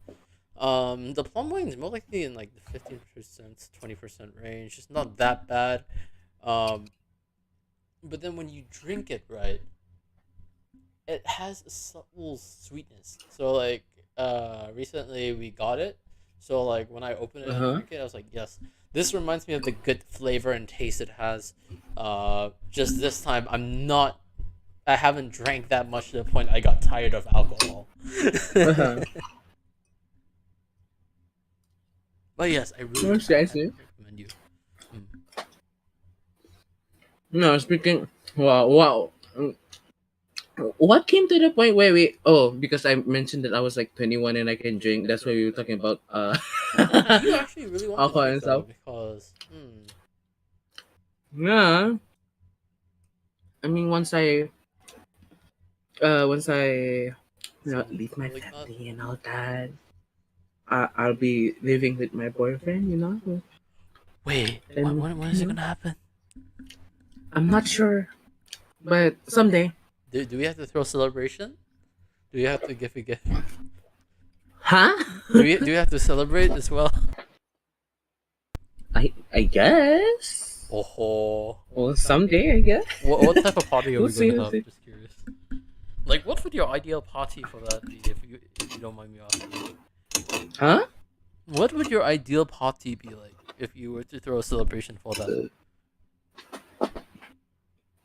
A: the plum wine is more likely in like the 15% 20% range. It's not that bad. But then when you drink it right, it has a subtle sweetness. So like recently we got it. So like when I opened it and
B: Uh-huh.
A: drank it, I was like, yes, this reminds me of the good flavor and taste it has. Just this time I haven't drank that much to the point I got tired of alcohol.
B: Uh-huh.
A: But yes, I really
B: I
A: I
B: see.
A: recommend you.
B: No, speaking. Wow. What came to the point where we? Oh, because I mentioned that I was like 21 and I can drink. That's why we were talking about
A: Do you actually really want to
B: alcohol
A: drink
B: and stuff.
A: though? Because
B: Yeah. I mean, once I
A: someone
B: leave my
A: like that.
B: family and all that, I'll be living with my boyfriend.
A: Wait,
B: And
A: when is it gonna happen?
B: I'm not sure, but someday.
A: Do we have to throw celebration? Do we have to give a gift?
B: Huh?
A: Do we have to celebrate as well?
B: I guess.
A: Oh,
B: Well, someday I guess.
A: what type of party are
B: We'll
A: we
B: see.
A: gonna
B: We'll
A: have?
B: see.
A: Just curious. Like, what would your ideal party for that be? If you don't mind me asking.
B: Huh?
A: What would your ideal party be like if you were to throw a celebration for that?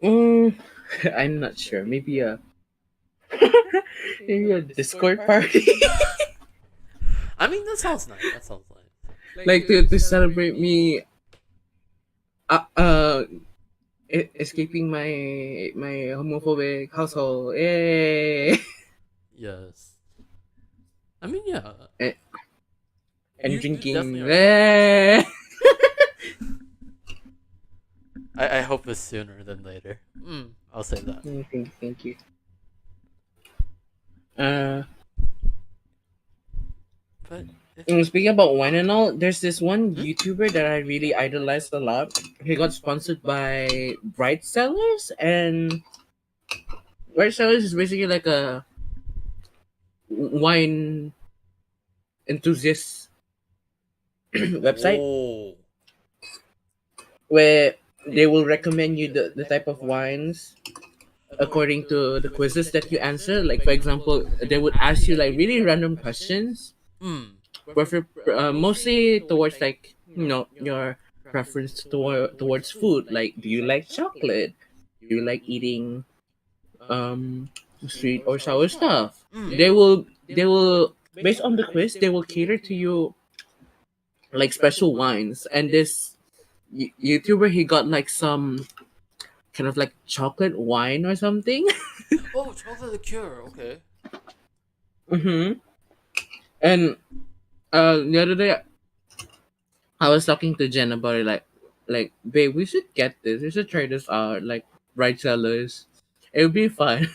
B: Mm, I'm not sure. Maybe a maybe a Discord party.
A: I mean, that sounds nice. That sounds nice.
B: Like to celebrate me uh, uh escaping my homophobic household. Yay!
A: Yes. I mean, yeah.
B: and
A: You
B: drinking.
A: definitely are.
B: Yay!
A: I hope it's sooner than later. I'll say that.
B: Thank you. Uh,
A: But
B: Speaking about wine and all, there's this one YouTuber that I really idolized a lot. He got sponsored by Bright Sellers, and Bright Sellers is basically like a wine enthusiast website
A: oh,
B: where they will recommend you the type of wines according to the quizzes that you answer. Like for example, they would ask you like really random questions,
A: hmm.
B: mostly towards like your preference towards food. Like, do you like chocolate? Do you like eating sweet or sour stuff? They will based on the quiz they will cater to you like special wines. And this YouTuber, he got like some kind of like chocolate wine or something.
A: Oh, chocolate liqueur. Okay.
B: Mm-hmm. And the other day I was talking to Jen about it, like, babe, we should get this. We should try this out. Like, Bright Sellers, it would be fun.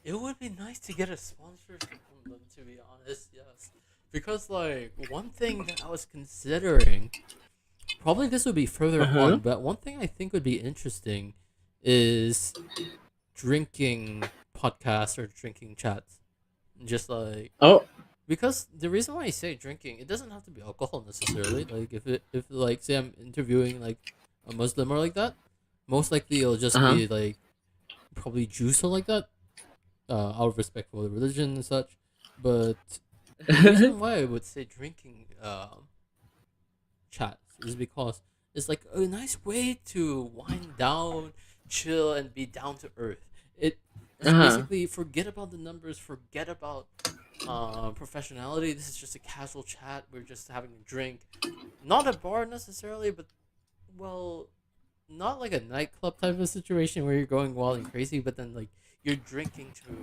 A: It would be nice to get a sponsorship from them, to be honest. Yes, because like one thing that I was considering, probably this would be further
B: Uh-huh.
A: on, but one thing I think would be interesting is drinking podcasts or drinking chats. Just like
B: Oh,
A: because the reason why I say drinking, it doesn't have to be alcohol necessarily. Like if like say I'm interviewing like a Muslim or like that, most likely it'll just
B: uh-huh.
A: be like probably juice or like that. Out of respect for the religion and such. But the reason why I would say drinking chats is because it's like a nice way to wind down, chill, and be down to earth. It's
B: Uh-huh.
A: basically forget about the numbers, forget about professionality. This is just a casual chat. We're just having a drink, not a bar necessarily, but well, not like a nightclub type of situation where you're going wild and crazy, but then like you're drinking to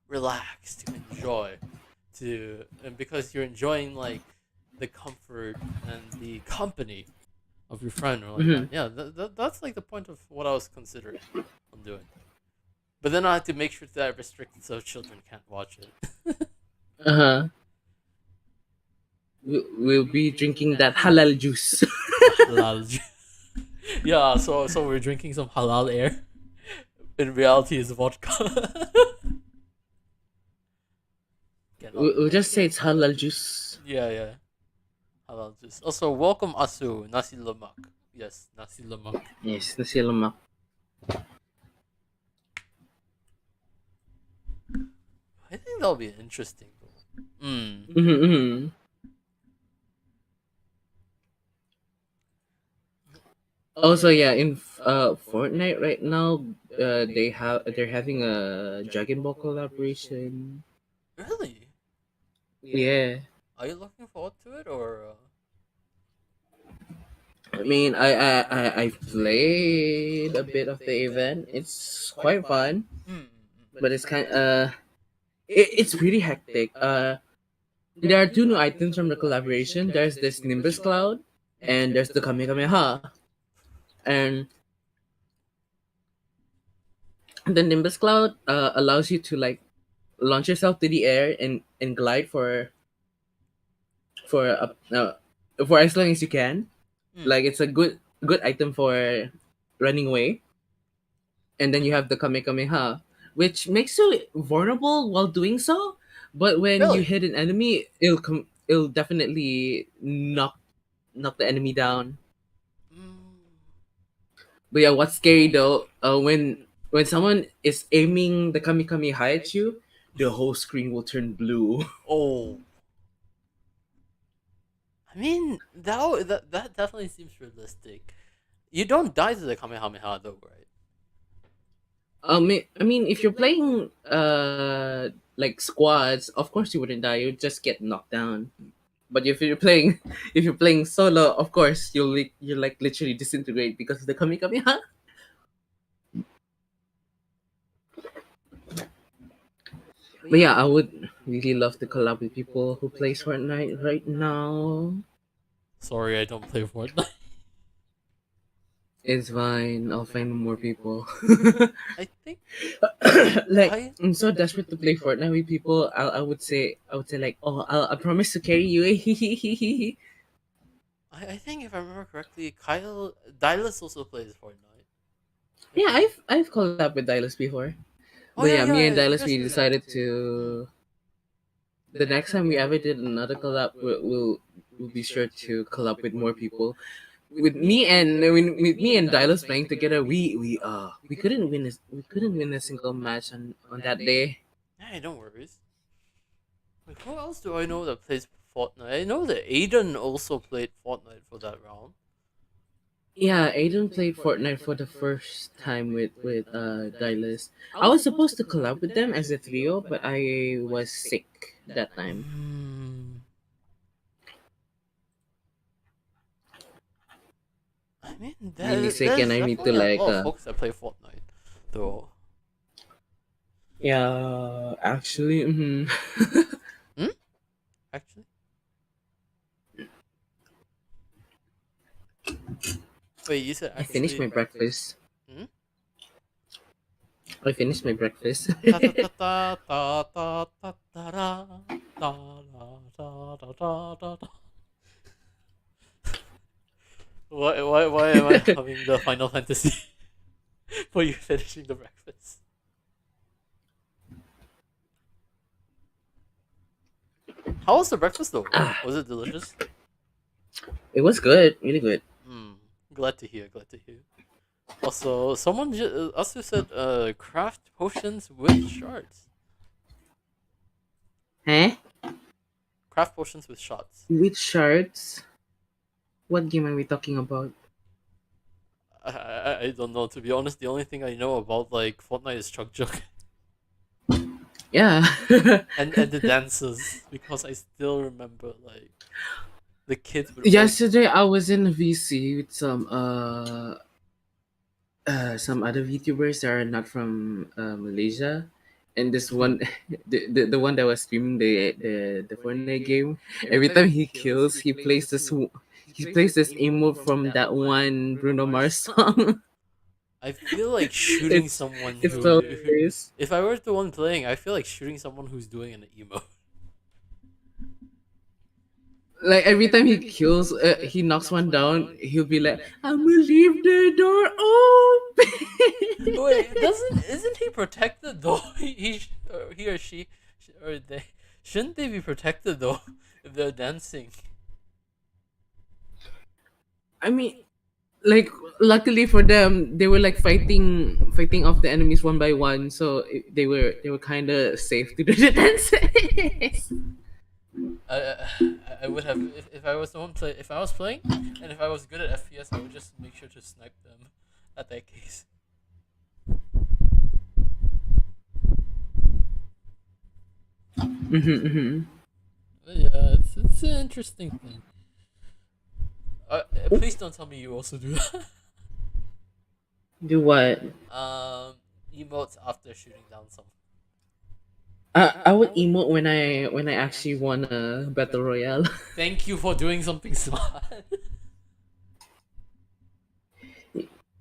A: relax, to enjoy, and because you're enjoying like the comfort and the company of your friend or like
B: Mm-hmm.
A: that. Yeah, that's like the point of what I was considering on doing. But then I had to make sure that I restrict it so children can't watch it.
B: Uh-huh. We'll be drinking that halal juice.
A: The halal. Yeah, so we're drinking some halal air. In reality, it's vodka. Cannot.
B: We'll just say it's halal juice.
A: Yeah, yeah. Halal juice. Also, welcome Asu nasi lemak. Yes, nasi lemak.
B: Yes, nasi lemak.
A: I think that'll be interesting though.
B: Mm-hmm, mm-hmm. Also, yeah, in Fortnite right now, they're having a Dragon Ball collaboration.
A: Really?
B: Yeah,
A: Are you looking forward to it or?
B: I mean, I played a bit of the event. It's quite fun, but it's it's really hectic. There are two new items from the collaboration. There's this Nimbus Cloud, and there's the Kamehameha. And the Nimbus Cloud allows you to like launch yourself to the air and glide for a, for as long as you can. Like it's a good item for running away. And then you have the Kamehameha, which makes you vulnerable while doing so. But when you
A: Really?
B: hit an enemy, it'll definitely knock the enemy down. But yeah, what's scary though, when someone is aiming the Kamehameha at you, the whole screen will turn blue.
A: Oh. I mean, that definitely seems realistic. You don't die to the Kamehameha though, right?
B: I mean, if you're playing like squads, of course you wouldn't die. You'd just get knocked down. But if you're playing if you're playing solo, of course you'll like literally disintegrate because of the Kamehameha. But yeah, I would really love to collab with people who plays Fortnite right now.
A: Sorry, I don't play Fortnite.
B: It's fine. I'll find more people.
A: I think
B: Like I'm so desperate to play Fortnite with people. I would say like, oh, I promise to carry you.
A: I think if I remember correctly, Kyle Dylus also plays Fortnite.
B: Yeah, I've collabed with Dylus before.
A: Oh
B: But
A: yeah,
B: yeah, me
A: yeah,
B: and
A: you
B: Dylus
A: guys
B: we
A: did that
B: decided
A: too.
B: to the next time we ever did another collab, we'll be sure to collab with more people. With me and with me and Dylus playing together, we couldn't win a single match on that day.
A: Hey, don't worry. Wait, who else do I know that plays Fortnite? I know that Aiden also played Fortnite for that round.
B: Yeah, Aiden played Fortnite for the first time with Dylus. I was supposed to collab with them as a trio, but I was sick that time.
A: I mean,
B: Really sick, and
A: there's
B: I need to
A: definitely a
B: like
A: lot of folks that play Fortnite, though.
B: yeah, actually,
A: Hmm? Actually? Wait, you said
B: I finished
A: actually.
B: my breakfast.
A: Hmm?
B: I finished my breakfast.
A: Ta ta ta ta ta ta ta ta ra, ta la ta ta ta ta ta. Why am I having the Final Fantasy for you finishing the breakfast? How was the breakfast though? Was it delicious?
B: It was good, really good.
A: Glad to hear. Glad to hear. Also, someone also said craft potions with shards.
B: Huh?
A: Craft potions with shards.
B: With shards? What game are we talking about?
A: I don't know. To be honest, the only thing I know about like Fortnite is Chug Jug.
B: Yeah.
A: and the dances, because I still remember like the kids would
B: Yesterday I was in a VC with some other VTubers that are not from Malaysia, And this one, the one that was streaming the Fortnite game, every time he kills, he plays this emote from that one Bruno Mars song.
A: I feel like shooting
B: it's
A: someone
B: it's so
A: who
B: hilarious.
A: if I were the one playing, I feel like shooting someone who's doing an emo.
B: Like every time he kills, he knocks one down. He'll be like, "I'm gonna leave the door open."
A: Wait, doesn't isn't he protected though? He or she or they shouldn't they be protected though if they're dancing?
B: I mean, like luckily for them, they were like fighting off the enemies one by one, so they were kind of safe to do the dances.
A: I would have if I was the one play if I was playing and if I was good at FPS, I would just make sure to snipe them. At that case, but yeah, it's an interesting thing. Please don't tell me you also do that.
B: Do what?
A: Emotes after shooting down someone.
B: I would emote when I actually won a battle royale.
A: Thank you for doing something smart.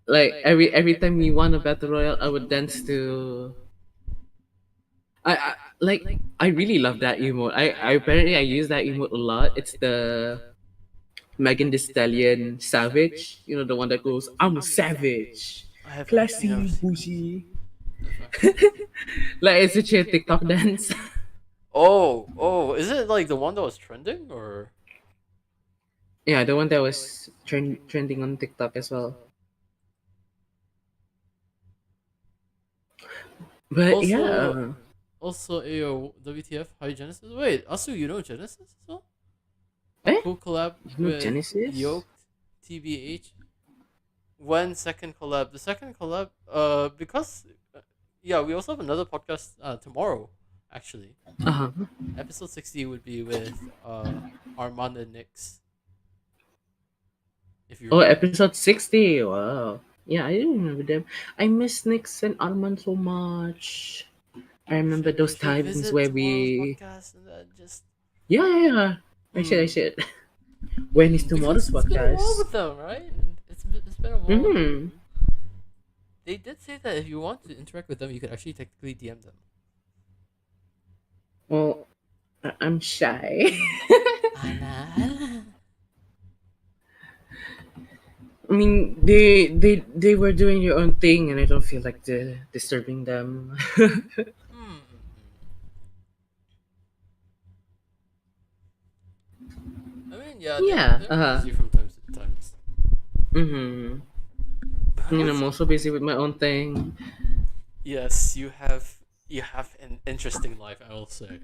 B: Like every time we won a battle royale, I would dance to. I like I really love that emote. I apparently I use that emote a lot. It's the Megan Thee Stallion Savage. You know the one that goes, "I'm a savage,
A: I have actually never
B: classy,
A: seen that.
B: bougie."
A: I've actually never seen
B: Like it's such a TikTok dance.
A: oh, is it like the one that was trending or?
B: Yeah, the one that was trending on TikTok as well. But
A: Also,
B: yeah,
A: AO WTF High Genesis. Wait, Asu, you know Genesis as well?
B: eh?
A: Cool collab
B: You know
A: with
B: Genesis?
A: Yoked, TBH. When second collab? The second collab, because yeah, we also have another podcast tomorrow, actually.
B: Uh huh.
A: Episode 60 would be with Armand and Nix, if you
B: Oh,
A: remember.
B: episode 60. Wow. Yeah, I do remember them. I miss Nix and Arman so much. I remember
A: You
B: those
A: should
B: times
A: visit
B: where
A: tomorrow's
B: we.
A: podcast and then just
B: Yeah, yeah, yeah. I should. When is tomorrow's
A: because it's been a while
B: podcast?
A: with them, right? It's been a while with them.
B: Hmm.
A: They did say that if you want to interact with them, you could actually technically DM them.
B: Well, I'm shy.
A: Anna.
B: I mean, they were doing their own thing, and I don't feel like disturbing them.
A: I mean, yeah,
B: Yeah.
A: they're busy from times to times.
B: Mm-hmm.
A: But
B: And I'm also busy with my own thing.
A: yes, you have an interesting life. I will say,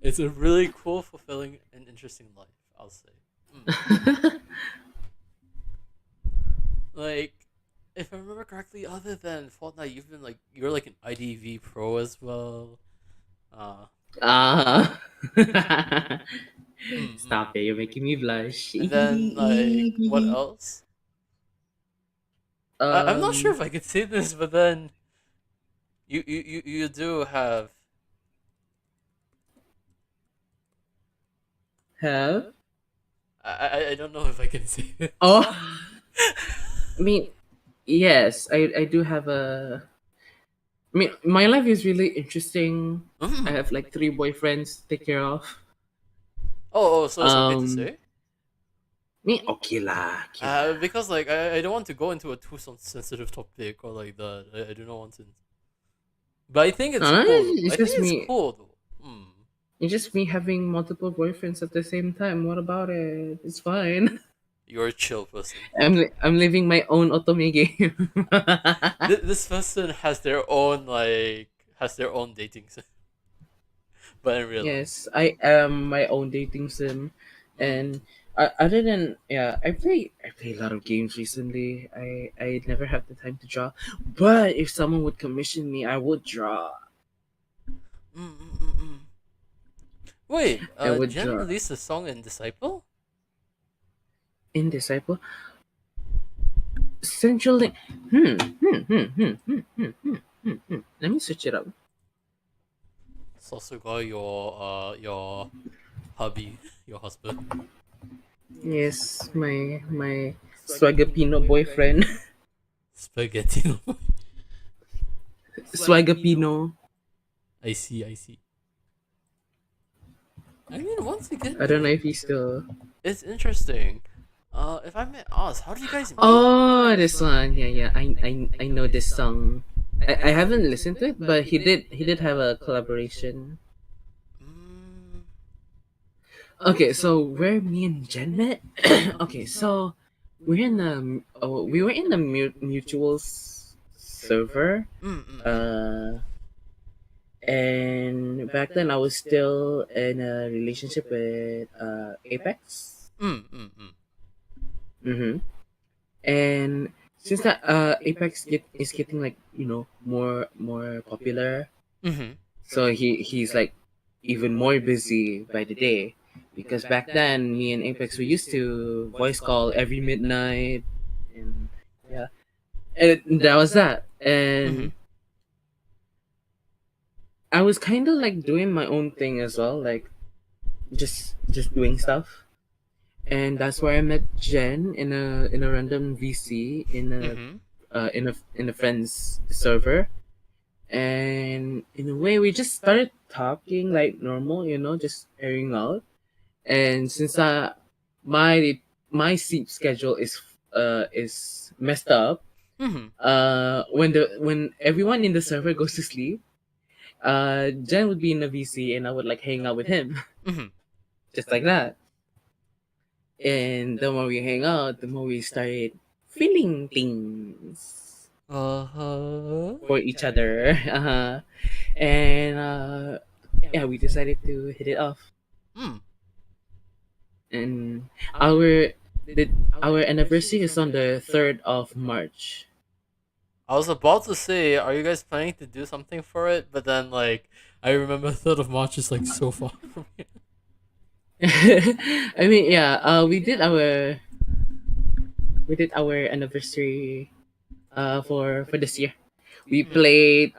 A: it's a really cool, fulfilling, and interesting life. I'll say. Like, if I remember correctly, other than Fortnite, you're like an IDV pro as well. Uh,
B: Ah.
A: mm, mm.
B: Stop it, you're making me blush.
A: And then like what else? I'm not sure
B: um,
A: if I could say this, but then you do have.
B: have?
A: I don't know if I can say this.
B: Oh, I mean, yes, I do have a. I mean, my life is really interesting. I
A: Mm.
B: have like three boyfriends to take care of.
A: So it's okay to say.
B: Me okay lah, okay lah.
A: Because like I don't want to go into a too sensitive topic or like that. I do not want to. But I think it's cool though.
B: It's
A: I think
B: just
A: it's
B: me.
A: cool though. Mm.
B: It's just me having multiple boyfriends at the same time. What about it? It's fine.
A: You're a chill person.
B: I'm living my own otome game.
A: This person has their own dating sim, but in real life.
B: Yes, I am my own dating sim,
A: Mm.
B: and other than yeah, I play a lot of games recently. I never have the time to draw, but if someone would commission me, I would draw.
A: Mm, mm, mm, mm. Wait,
B: I would
A: Jen
B: draw
A: released a song in Disciple?
B: in Disciple Central Link. Let me search it up.
A: Sasuga, your hubby, your husband.
B: Yes, my Swagapino boyfriend.
A: Spaghetti.
B: Swagapino.
A: I see, I see. I mean, once again,
B: I don't know if he's still.
A: it's interesting. If I may ask, how did you guys meet?
B: Oh, this one. Yeah, yeah. I know this song. I haven't listened to it, but he did have a collaboration.
A: Mm,
B: Okay, so where me and Jen met. Okay, so we were in a mutual server.
A: mm, mm, mm,
B: Uh, and back then I was still in a relationship with Apex.
A: mm, mm, mm.
B: Mm-hmm. And since that is getting like more popular,
A: Mm-hmm.
B: so he's like even more busy by the day, because back then me and Apex we used to voice call every midnight, and yeah, and that was that.
A: Mm-hmm.
B: And I was kind of like doing my own thing as well, like just doing stuff. And that's where I met Jen in a random VC
A: Mm-hmm.
B: in a friend's server. And in a way we just started talking like normal, just airing out. And since my sleep schedule is messed up,
A: Mm-hmm.
B: when everyone in the server goes to sleep, Jen would be in the VC and I would like hang out with him.
A: Mm-hmm.
B: Just like that. And the more we hang out, the more we started feeling things
A: Uh-huh.
B: for each other. Uh-huh. And yeah, we decided to hit it off.
A: Mm.
B: And our the our anniversary is on the 3rd of March.
A: I was about to say, are you guys planning to do something for it? But then, like, I remember 3rd of March is like so far from here.
B: I mean, yeah, we did our anniversary for this year. We played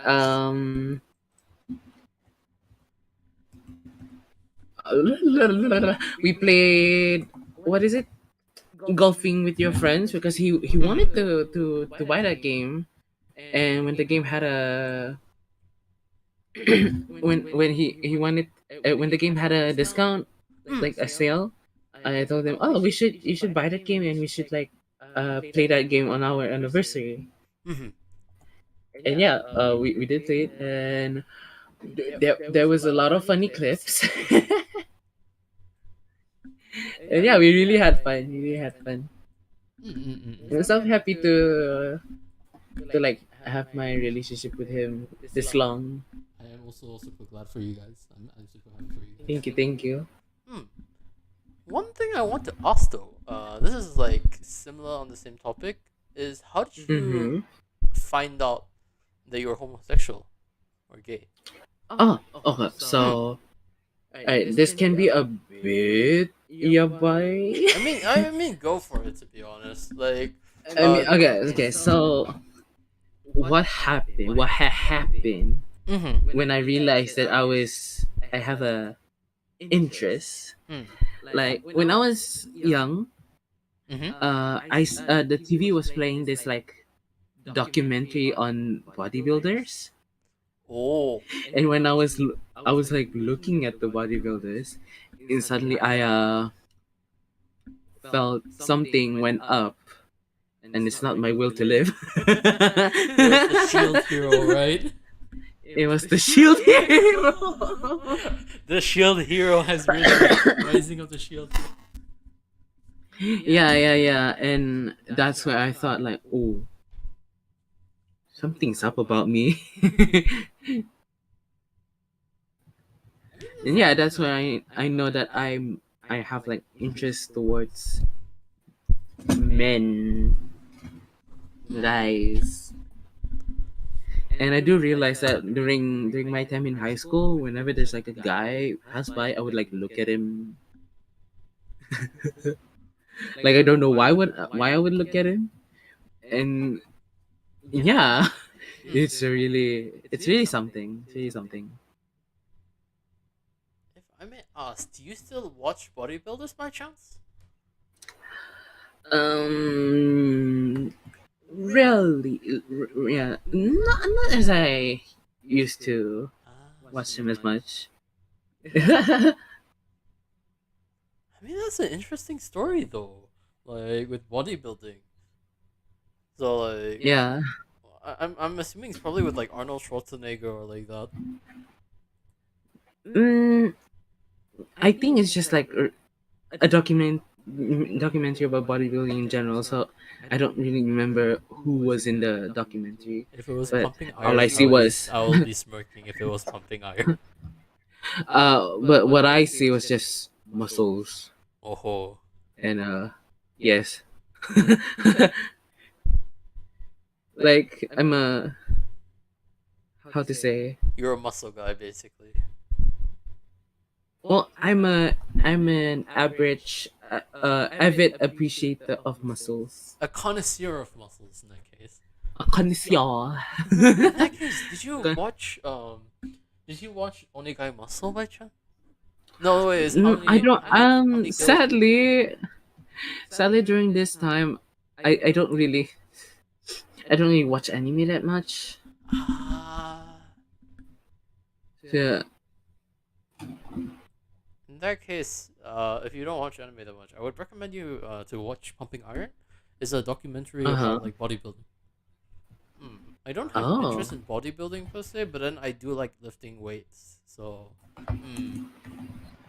B: we played, what is it, golfing with your friends, because he wanted to buy that game. And when the game had a when he wanted when the game had a discount,
A: Mm.
B: like a sale, I told him, oh, you should buy that game and we should like play that game on our anniversary.
A: Mm-hmm.
B: And yeah, we did play it, and there was a lot of funny clips. And yeah, we really had fun. We really had fun. I'm so happy to like have my relationship with him this long.
A: I am also super glad for you guys. I'm super happy for you guys.
B: Thank you, thank you.
A: Hmm. One thing I want to ask though, this is like similar on the same topic, is how did
B: Mm-hmm.
A: you find out that you're homosexual or gay?
B: Oh, okay. So, this can be a bit yabay.
A: I mean, go for it. To be honest, like,
B: I mean, okay. So, what happened? What had happened
A: mm-hmm.
B: when I realized that I have a interest?
A: Mm.
B: Like when I was young,
A: Mm-hmm.
B: the TV was playing this like documentary on bodybuilders,
A: Oh.
B: and when I was like looking at the bodybuilders, and suddenly I felt something went up, and it's not my will to live.
A: It was the shield hero, right?
B: It was the shield hero.
A: The shield hero has risen. Rising of the shield hero.
B: Yeah, and that's where I thought like, oh, something's up about me. And yeah, that's where I know that I have like interest towards men, guys. And I do realize that during my time in high school, whenever there's like a guy pass by, I would like look at him. Like I don't know why I would look at him. And yeah, it's really something. It's really something.
A: I may ask, do you still watch bodybuilders by chance?
B: Um, really, yeah, not as I used to watch him as much.
A: I mean, that's an interesting story though. Like with bodybuilding. So like,
B: Yeah.
A: I'm assuming it's probably with like Arnold Schwarzenegger or like that.
B: Mm, I think it's just like a documentary about bodybuilding in general. So I don't really remember who was in the documentary,
A: If it was
B: but
A: pumping
B: all I
A: iron,
B: see was,
A: I will be smirking if it was pumping iron.
B: but what I see was just muscles
A: Oh,
B: and yes, like I'm a, how to say,
A: you're a muscle guy basically.
B: well, I'm an average avid appreciator of muscles.
A: A connoisseur of muscles in that case.
B: A connoisseur.
A: In that case, did you watch Onegai Muscle by chance? No, wait, it's
B: I don't.
A: how many kills?
B: Sadly, during this time, I don't really, I don't really watch anime that much.
A: Ah,
B: Yeah.
A: in that case, if you don't watch anime that much, I would recommend you to watch Pumping Iron. It's a documentary
B: Uh huh.
A: about like bodybuilding. I don't have
B: Oh.
A: interest in bodybuilding per se, but then I do like lifting weights. So,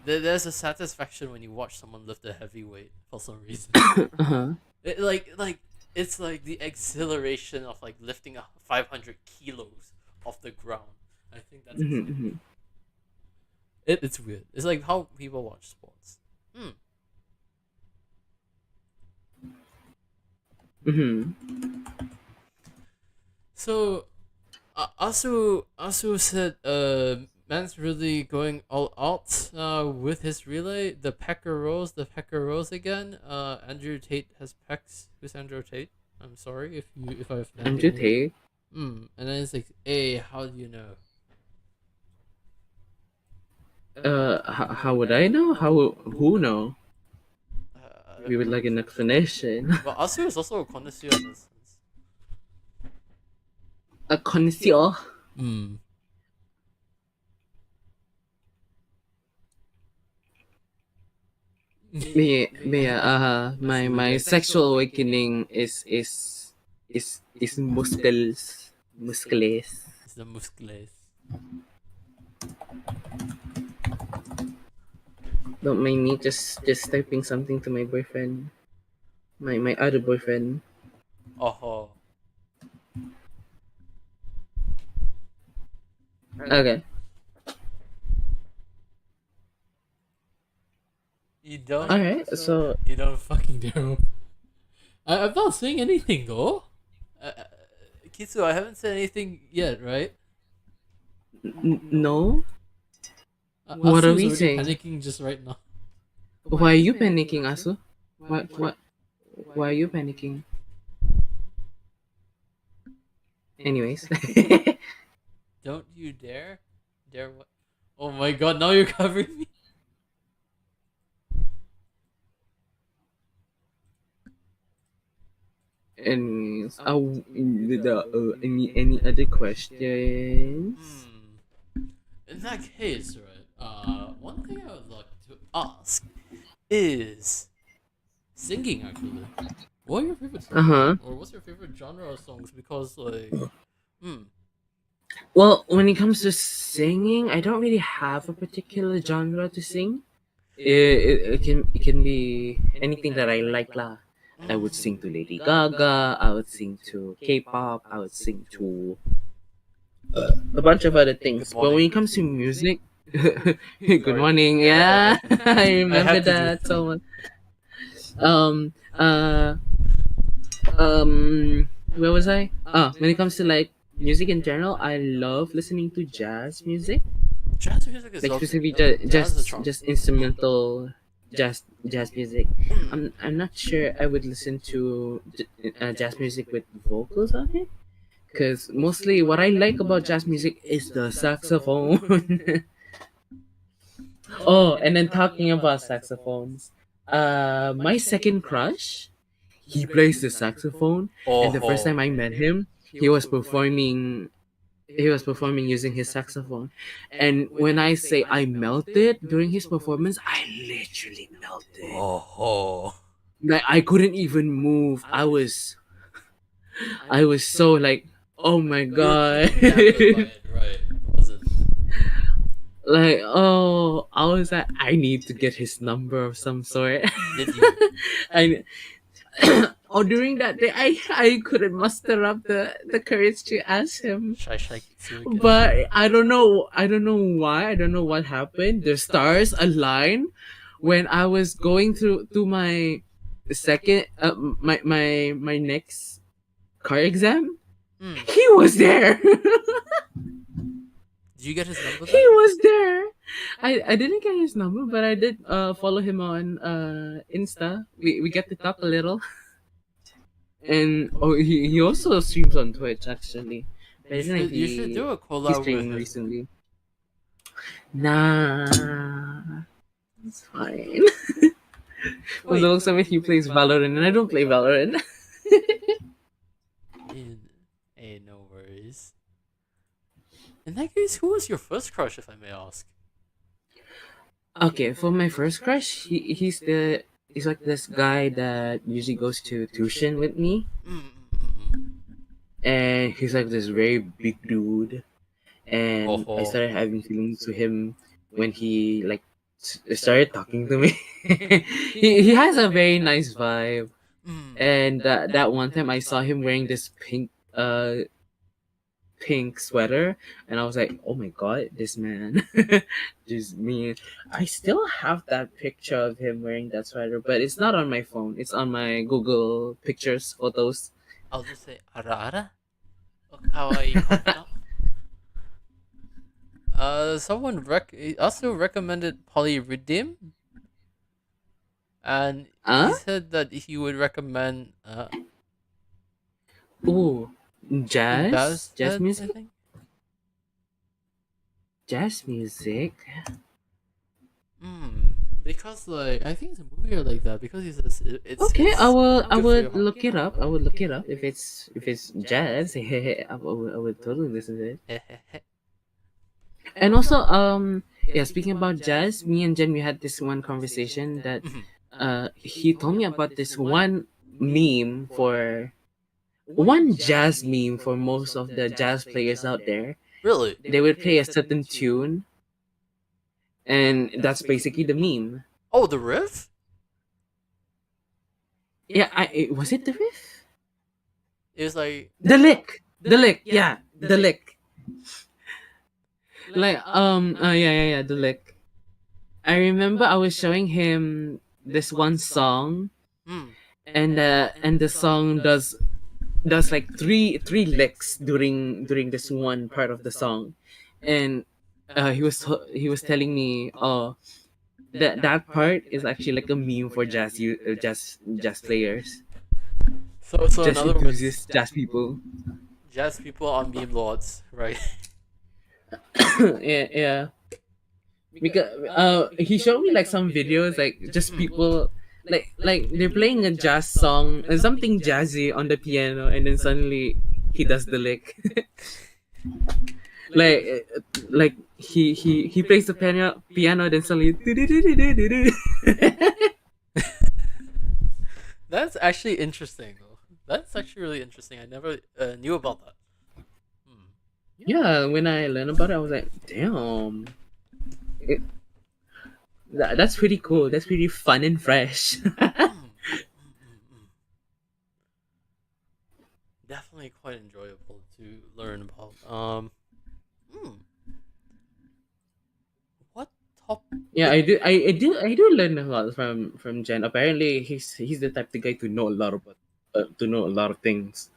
A: there's a satisfaction when you watch someone lift a heavy weight for some reason.
B: Uh huh.
A: Like it's like the exhilaration of like lifting 500 kilos off the ground. I think that's
B: Mm-hmm.
A: it's weird. It's like how people watch sports.
B: Mm-hmm.
A: So Asu said man's really going all out with his relay. The pecker rows again. Andrew Tate has pecs. Who's Andrew Tate? I'm sorry if I offended
B: Andrew
A: you.
B: Tate.
A: And then it's like, hey, how do you know?
B: How would I know? Who know? We would
A: Uh,
B: like an explanation.
A: but Asu is also a connoisseur in this sense.
B: A connoisseur.
A: Hmm.
B: My sexual awakening is muscles.
A: It's the muscles.
B: Don't mind me just typing something to my boyfriend. My other boyfriend.
A: Oh.
B: Okay.
A: You don't.
B: Alright, so
A: You don't fucking dare. I'm not saying anything though. Kitsu, I haven't said anything yet, right?
B: no? What are
A: Asu's
B: we
A: already
B: saying?
A: panicking just right now.
B: Why are you panicking, Asu? What why are you panicking? Anyways.
A: Don't you dare? Dare what? Oh my god, now you're covering me.
B: Anyways, any other questions?
A: In that case, right? One thing I would like to ask is singing. Actually, what are your favorite songs?
B: Uh-huh.
A: Or what's your favorite genre of songs? Because like,
B: Well, when it comes to singing, I don't really have a particular genre to sing. It can be anything that I like lah. I would sing to Lady Gaga. I would sing to K-pop. I would sing to a bunch of other things. But when it comes to music, good morning. Yeah, I remember
A: had to do
B: that so much. Um. Where was I? When it comes to like music in general, I love listening to jazz music.
A: Jazz music is
B: Like
A: also
B: specifically
A: jazz is a genre.
B: just instrumental jazz music. I'm not sure I would listen to jazz music with vocals on it, because mostly what I like about jazz music is the saxophone. Oh, and then talking about saxophones, my second crush, he plays the saxophone, and the first
A: Oh,
B: time I met him, he was performing. He was performing using his saxophone, and when I say I melted during his performance, I literally melted.
A: oh,
B: Like I couldn't even move. I was so like, oh my
A: you were
B: god.
A: enchanted by it, right? Wasn't?
B: Like, oh, I was like, I need to get his number of some sort.
A: Did you?
B: I oh, during that day, I couldn't muster up the courage to ask him.
A: Shy shy Kitsu again.
B: But I don't know why, I don't know what happened. The stars aligned when I was going through to my second my next car exam.
A: Hmm.
B: He was there.
A: Did you get his number
B: He
A: then?
B: was there. I didn't get his number, but I did follow him on Insta. We get to talk a little. And oh, he also streams on Twitch actually. But I think
A: You should do a
B: he's
A: collab with
B: streaming
A: him.
B: recently. Nah, it's fine. From the looks of it, he plays Valorant, and I don't play Valorant.
A: Hey, no worries. In that case, who was your first crush, if I may ask?
B: Okay, for my first crush, he's like this guy that usually goes to tuition with me, and he's like this very big dude. And I started having feelings to him when he like started talking to me. He has a very nice vibe. And that one time I saw him wearing this pink sweater, and I was like, oh my god, this man. Just me. I still have that picture of him wearing that sweater, but it's not on my phone. It's on my Google Pictures photos.
A: I'll just say ara ara. O kawaii kotta. Someone also recommended Polyridim, and he said that he would recommend
B: ooh, jazz music.
A: I think.
B: Jazz music.
A: Because like I think it's a movie or like that. Because he says it's
B: okay.
A: it's
B: I will
A: good for your
B: look it up. I will look it up if it's jazz. I would totally listen to it. And also, yeah. Speaking about jazz, me and Jen, we had this one conversation that, he told me about this one meme for one jazz meme for most of the jazz players out there.
A: Really?
B: They would play a certain tune, and that's basically the meme.
A: Oh, the riff?
B: Yeah, was it the riff?
A: It was like
B: the lick. The lick. Yeah, the lick. Like yeah, the lick. I remember I was showing him this one song, and the song does like three licks during this one part of the song, and he was telling me, oh, that part is actually like a meme for jazz players.
A: So
B: just
A: in other words,
B: jazz people.
A: Jazz people are meme lords, right?
B: yeah. Because he showed me like some videos, like just people like they're playing a jazz song and something jazzy on the piano, and then suddenly he does the lick. like he plays the piano, then suddenly.
A: That's actually interesting though. That's actually really interesting. I never knew about that.
B: Yeah, when I learned about it, I was like, damn. That's pretty cool. That's pretty fun and fresh.
A: Definitely quite enjoyable to learn about. What top?
B: Yeah, I do learn a lot from Jen. Apparently, he's the type of guy to know a lot of things.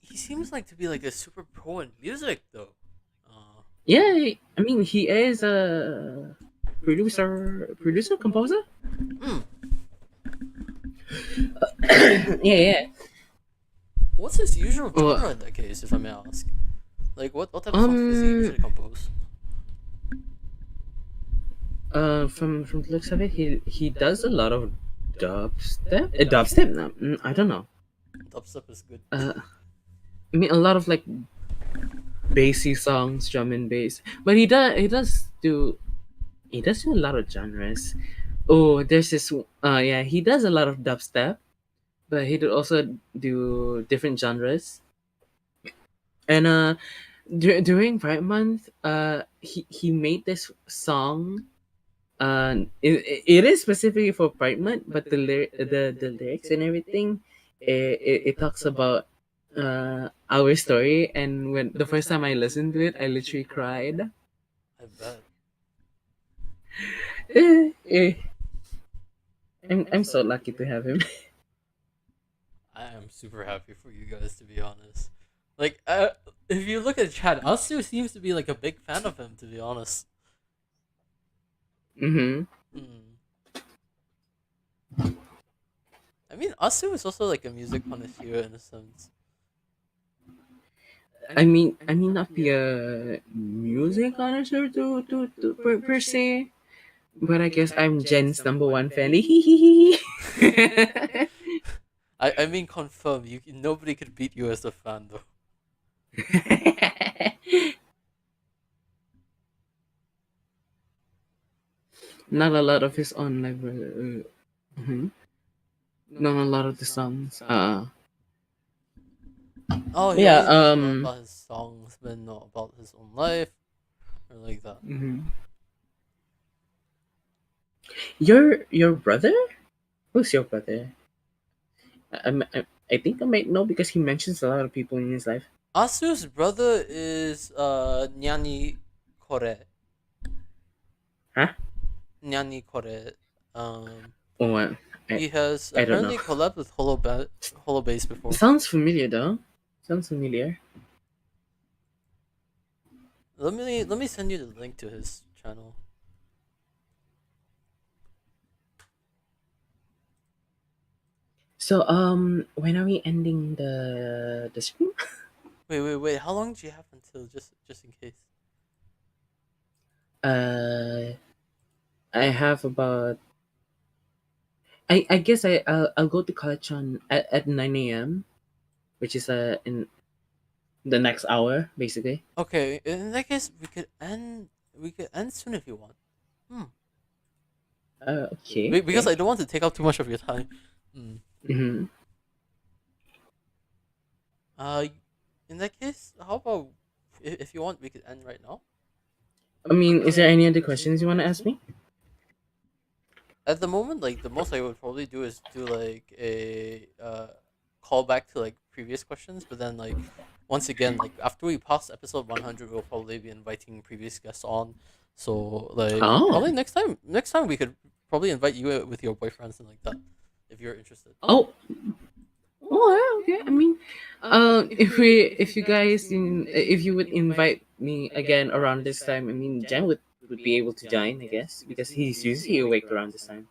A: He seems like to be like a super pro in music though.
B: Yeah, I mean he is a producer, composer. Yeah.
A: What's his usual genre in that case, if I may ask? Like, what type of songs does he usually compose?
B: From the looks of it, he does a lot of dubstep. Dubstep? No, I don't know.
A: Dubstep is good.
B: I mean, a lot of like bassy songs, drum and bass. But he does do a lot of genres. Oh, there's this. Yeah, he does a lot of dubstep, but he did also do different genres. And during Pride Month, he made this song. It is specifically for Pride Month, but the lyrics and everything, it talks about our story. And when the first time I listened to it, I literally cried.
A: I bet.
B: Eh, eh. I'm so lucky to have him.
A: I am super happy for you guys, to be honest. Like, if you look at chat, Asu seems to be like a big fan of him, to be honest.
B: Mm-hmm.
A: I mean, Asu is also like a music connoisseur in a sense.
B: I mean not be a music connoisseur per se, but I guess I'm Jen's number one fan.
A: I mean, confirm. Nobody could beat you as a fan, though.
B: Not a lot of his own like. Mhm. Not a lot of the songs.
A: Oh, he
B: Yeah.
A: only does a lot about his songs, but not about his own life, or like that.
B: Mhm. Your brother? Who's your brother? I think I might know because he mentions a lot of people in his life.
A: Asu's brother is Nyani Kore.
B: Huh?
A: Nyani Kore.
B: Oh,
A: He has
B: I don't know.
A: apparently collabed with Holobase before.
B: Sounds familiar though. Sounds familiar.
A: Let me send you the link to his channel.
B: So when are we ending the stream?
A: Wait. How long do you have until just in case?
B: I have about. I guess I'll go to college on at 9 a.m., which is in the next hour basically.
A: Okay, in that case, we could end. We could end soon if you want.
B: Okay.
A: Because I don't want to take up too much of your time.
B: Mm-hmm.
A: Uh, in that case, how about if you want, we could end right now.
B: I mean, is there any other questions you want to ask me?
A: At the moment, like the most I would probably do is do like a call back to like previous questions, but then like once again, like after we pass episode 100, we'll probably be inviting previous guests on. So like probably next time we could probably invite you with your boyfriends and like that if you're interested.
B: Oh. Oh, yeah, okay. I mean, if you guys if you would invite me again around this time, I mean, Jan would be able to join, I guess, because he's usually awake around this time.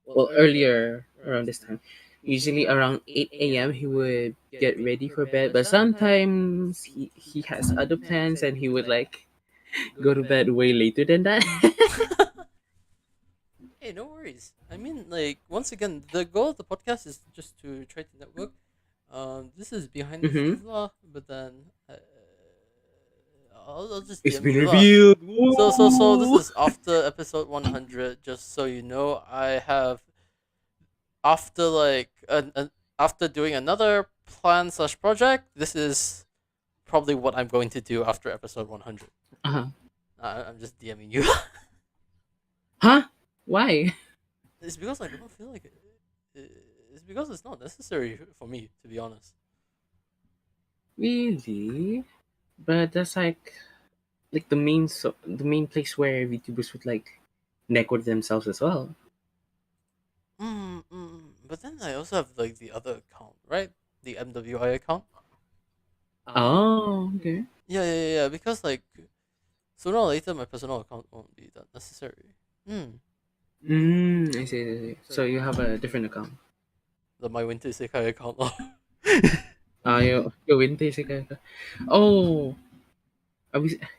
B: Well, earlier around this time. Usually around 8 a.m. he would get ready for bed, but sometimes he has other plans and he would like go to bed way later than that.
A: Hey, no worries. I mean, like once again, the goal of the podcast is just to try to network. This is behind the scenes law, but then I'll just
B: It's
A: DM
B: been
A: you lah.
B: revealed.
A: So this is after episode 100. Just so you know, I have after like after doing another plan slash project. This is probably what I'm going to do after episode 100.
B: Uh-huh.
A: I'm just DMing you.
B: Huh? Why?
A: It's because I don't feel like it. It's because it's not necessary for me, to be honest.
B: Really? But that's like the main place where VTubers would like network themselves as well.
A: But then I also have like the other account, right? The MWI account.
B: Oh, okay.
A: Yeah. Because like sooner or later, my personal account won't be that necessary.
B: I see. So you have a different account.
A: My Winter Isekai account.
B: Your Winter Isekai. Oh,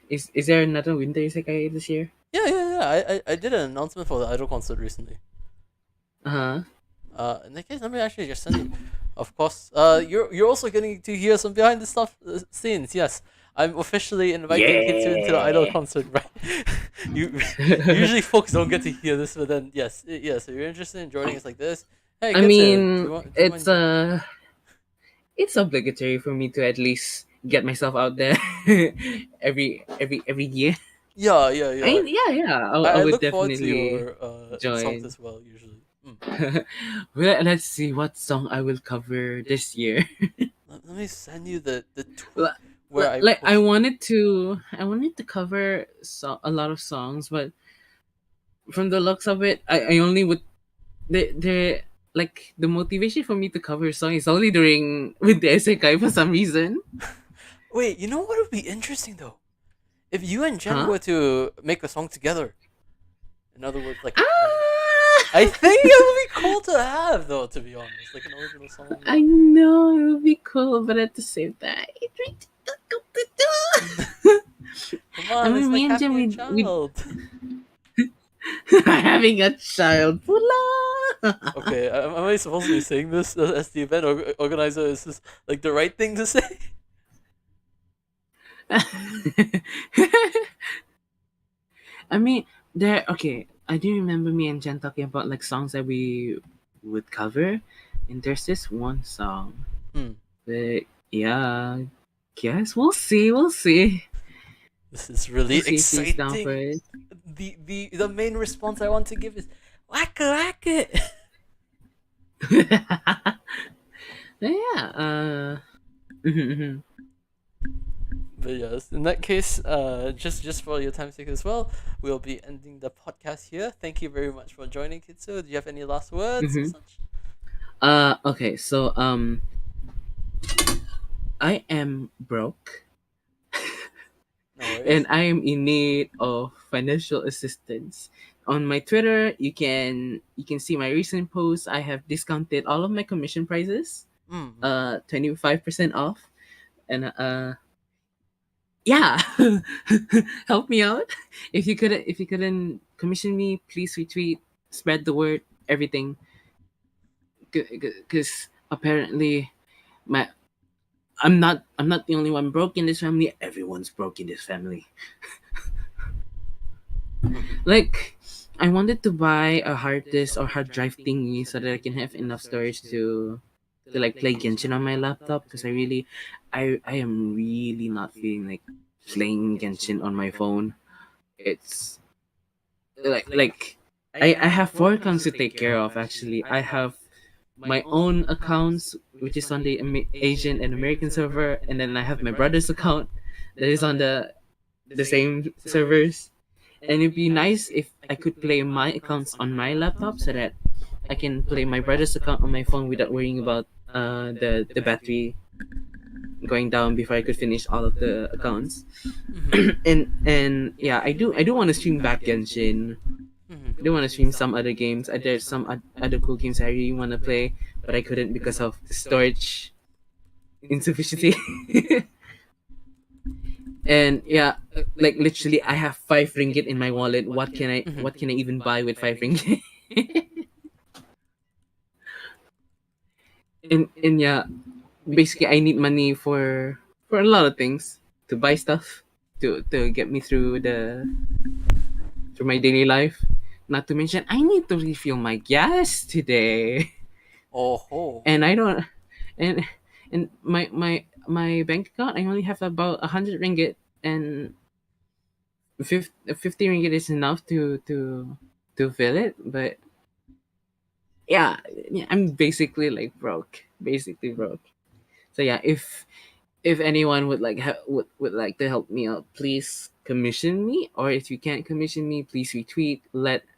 B: is there another Winter Isekai this year?
A: Yeah. I did an announcement for the Idol concert recently.
B: Uh-huh.
A: In that case, let me actually just send you. Of course, you're also getting to hear some behind the stuff scenes. Yes, I'm officially inviting Kitsu into the Idol
B: Yeah.
A: concert. Right? you usually folks don't get to hear this, but then yes, yes. So you're interested in joining us like this? Hey,
B: I
A: Kitsu,
B: mean,
A: do you mind?
B: it's obligatory for me to at least get myself out there every year.
A: Yeah, yeah,
B: I
A: yeah.
B: mean, yeah. I
A: I
B: would
A: look forward to
B: definitely
A: your insults
B: join.
A: as well. Usually.
B: Let's see what song I will cover this year.
A: Let me send you the tweet
B: Li-
A: where I
B: like
A: posted it.
B: I wanted to cover a lot of songs, but from the looks of it, I only would the like the motivation for me to cover a song is only during with the isekai for some reason.
A: Wait, you know what would be interesting though? If you and Jen
B: Huh?
A: were to make a song together. In other words, like I
B: Ah!
A: think it would be cool to have though. To be honest, like an original song.
B: I know it would be cool, but at the same time,
A: Come
B: I
A: on, it's
B: mean,
A: like
B: me and Jen,
A: having a
B: we
A: child.
B: having a child. Pula!
A: Okay, am I supposed to be saying this as the event organizer? Is this like the right thing to say?
B: I mean, there. Okay, I do remember me and Jen talking about like songs that we would cover, and there's this one song.
A: Hmm.
B: But yeah, guess we'll see. We'll see.
A: This is really
B: We'll see if he's down for
A: exciting.
B: it.
A: The main response I want to give is whack it.
B: Yeah. Mhm, mhm.
A: But yes, in that case, just for your time's sake as well, we'll be ending the podcast here. Thank you very much for joining, Kitsu. Do you have any last words or
B: Mhm.
A: such?
B: Okay. So I am broke,
A: No
B: and
A: worries.
B: I am in need of financial assistance. On my Twitter, you can see my recent posts. I have discounted all of my commission prices,
A: Mm-hmm.
B: 25% off, and yeah, help me out. If you couldn't commission me, please retweet, spread the word, everything, because apparently my I'm not the only one broke in this family. Everyone's broke in this family. Like, I wanted to buy a hard disk or hard drive thingy so that I can have enough storage to like play Genshin on my laptop because I am really not feeling like playing Genshin on my phone. It's like I have four accounts to take care of actually. I have my own accounts which is on the Asian and American server, and then I have my brother's account that is on the same servers. And it'd be nice if I could play my accounts on my laptop so that I can play my brother's account on my phone without worrying about the battery going down before I could finish all of the accounts.
A: Mm-hmm.
B: And yeah, I do want to stream back Genshin.
A: Mm-hmm.
B: I do want to stream some other games. There's some other cool games I really want to play, but I couldn't because of storage insufficiency. And yeah, like literally, I have 5 ringgit in my wallet.
A: Mm-hmm.
B: What can I even buy with 5 ringgit? And yeah, basically, I need money for a lot of things to buy stuff to get me through my daily life. Not to mention, I need to refill my gas today,
A: Oh ho.
B: and I don't, and and my bank account, I only have about 100 ringgit, and 50 ringgit is enough to fill it. But yeah, yeah, I'm basically like broke, basically broke. So yeah, if anyone would like would like to help me out, please commission me. Or if you can't commission me, please retweet.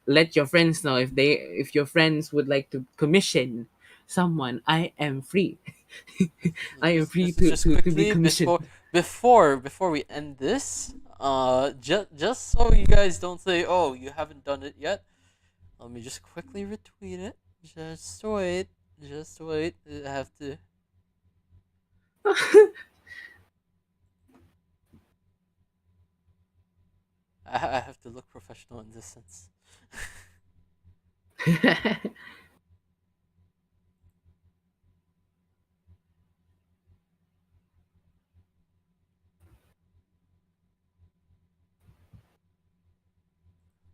B: Let your friends know if your friends would like to commission someone. I am free. I am free
A: Just
B: to be
A: quickly
B: commissioned.
A: before we end this, just so you guys don't say, oh, you haven't done it yet. Let me just quickly retweet it. Just wait. Just wait. I have to. I have to look professional in this sense.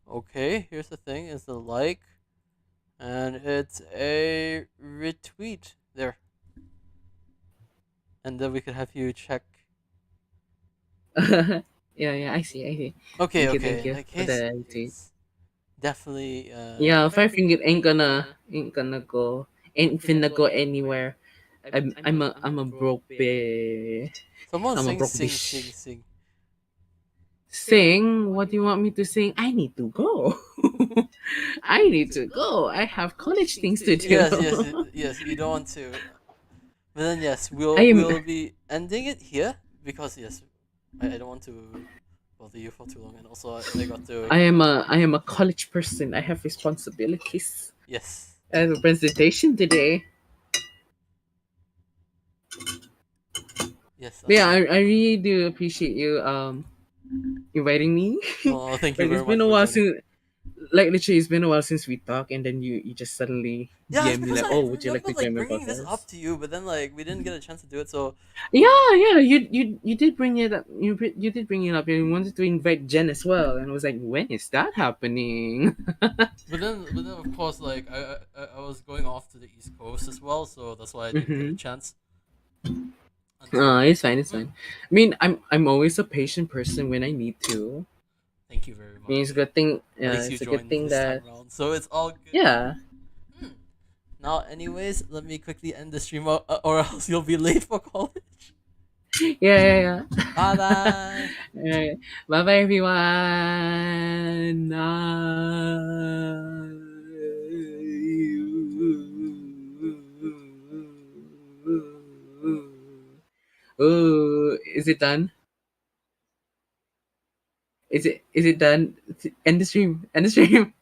A: Okay, here's the thing: is the like, and it's a retweet there, and then we could have you check.
B: Yeah, I see.
A: Okay,
B: Thank
A: okay. In
B: you
A: that
B: for
A: case,
B: the retweet.
A: it's definitely
B: Yeah, Five Finger ain't gonna go, ain't finna go anywhere. I'm a broke bitch.
A: someone
B: I'm a
A: sing,
B: broke
A: sing, sing,
B: bitch.
A: sing.
B: Sing? What do you want me to sing? I need to go. I need to go. I have college things to do.
A: Yes, yes, yes. You don't want to, but then yes,
B: I am
A: we'll be ending it here because yes, I don't want to bother you for too long, and also I got to
B: I am a college person. I have responsibilities.
A: yes,
B: I have a presentation today.
A: yes.
B: But yeah, I really do appreciate you inviting me.
A: Well, thank you
B: Like it's
A: very
B: been
A: much
B: a
A: for
B: while
A: joining.
B: since like literally it's been a while since we talked, and then you just suddenly
A: Yeah, it's
B: DM me
A: because
B: like,
A: I
B: oh, would you like
A: remember
B: to
A: like
B: join my
A: bringing this up
B: podcast?
A: to you, but then like we didn't get a chance to do it. So,
B: Yeah, you did bring it up. You did bring it up, and you wanted to invite Jen as well. And I was like, when is that happening?
A: but then of course like I was going off to the East Coast as well, so that's why I didn't get a
B: Mm-hmm.
A: chance until.
B: It's fine. It's fine. I mean, I'm always a patient person when I need to.
A: Thank you very
B: I mean, it's
A: much.
B: a good thing.
A: At
B: Yeah,
A: least you
B: it's a good
A: joined
B: thing
A: this time
B: that
A: around, so it's all good.
B: yeah,
A: Hmm. Now, anyways, let me quickly end the stream, or else you'll be late for college.
B: yeah.
A: Bye bye.
B: Alright. Bye bye, everyone. Oh, is it done? Is it done? End the stream. End the stream.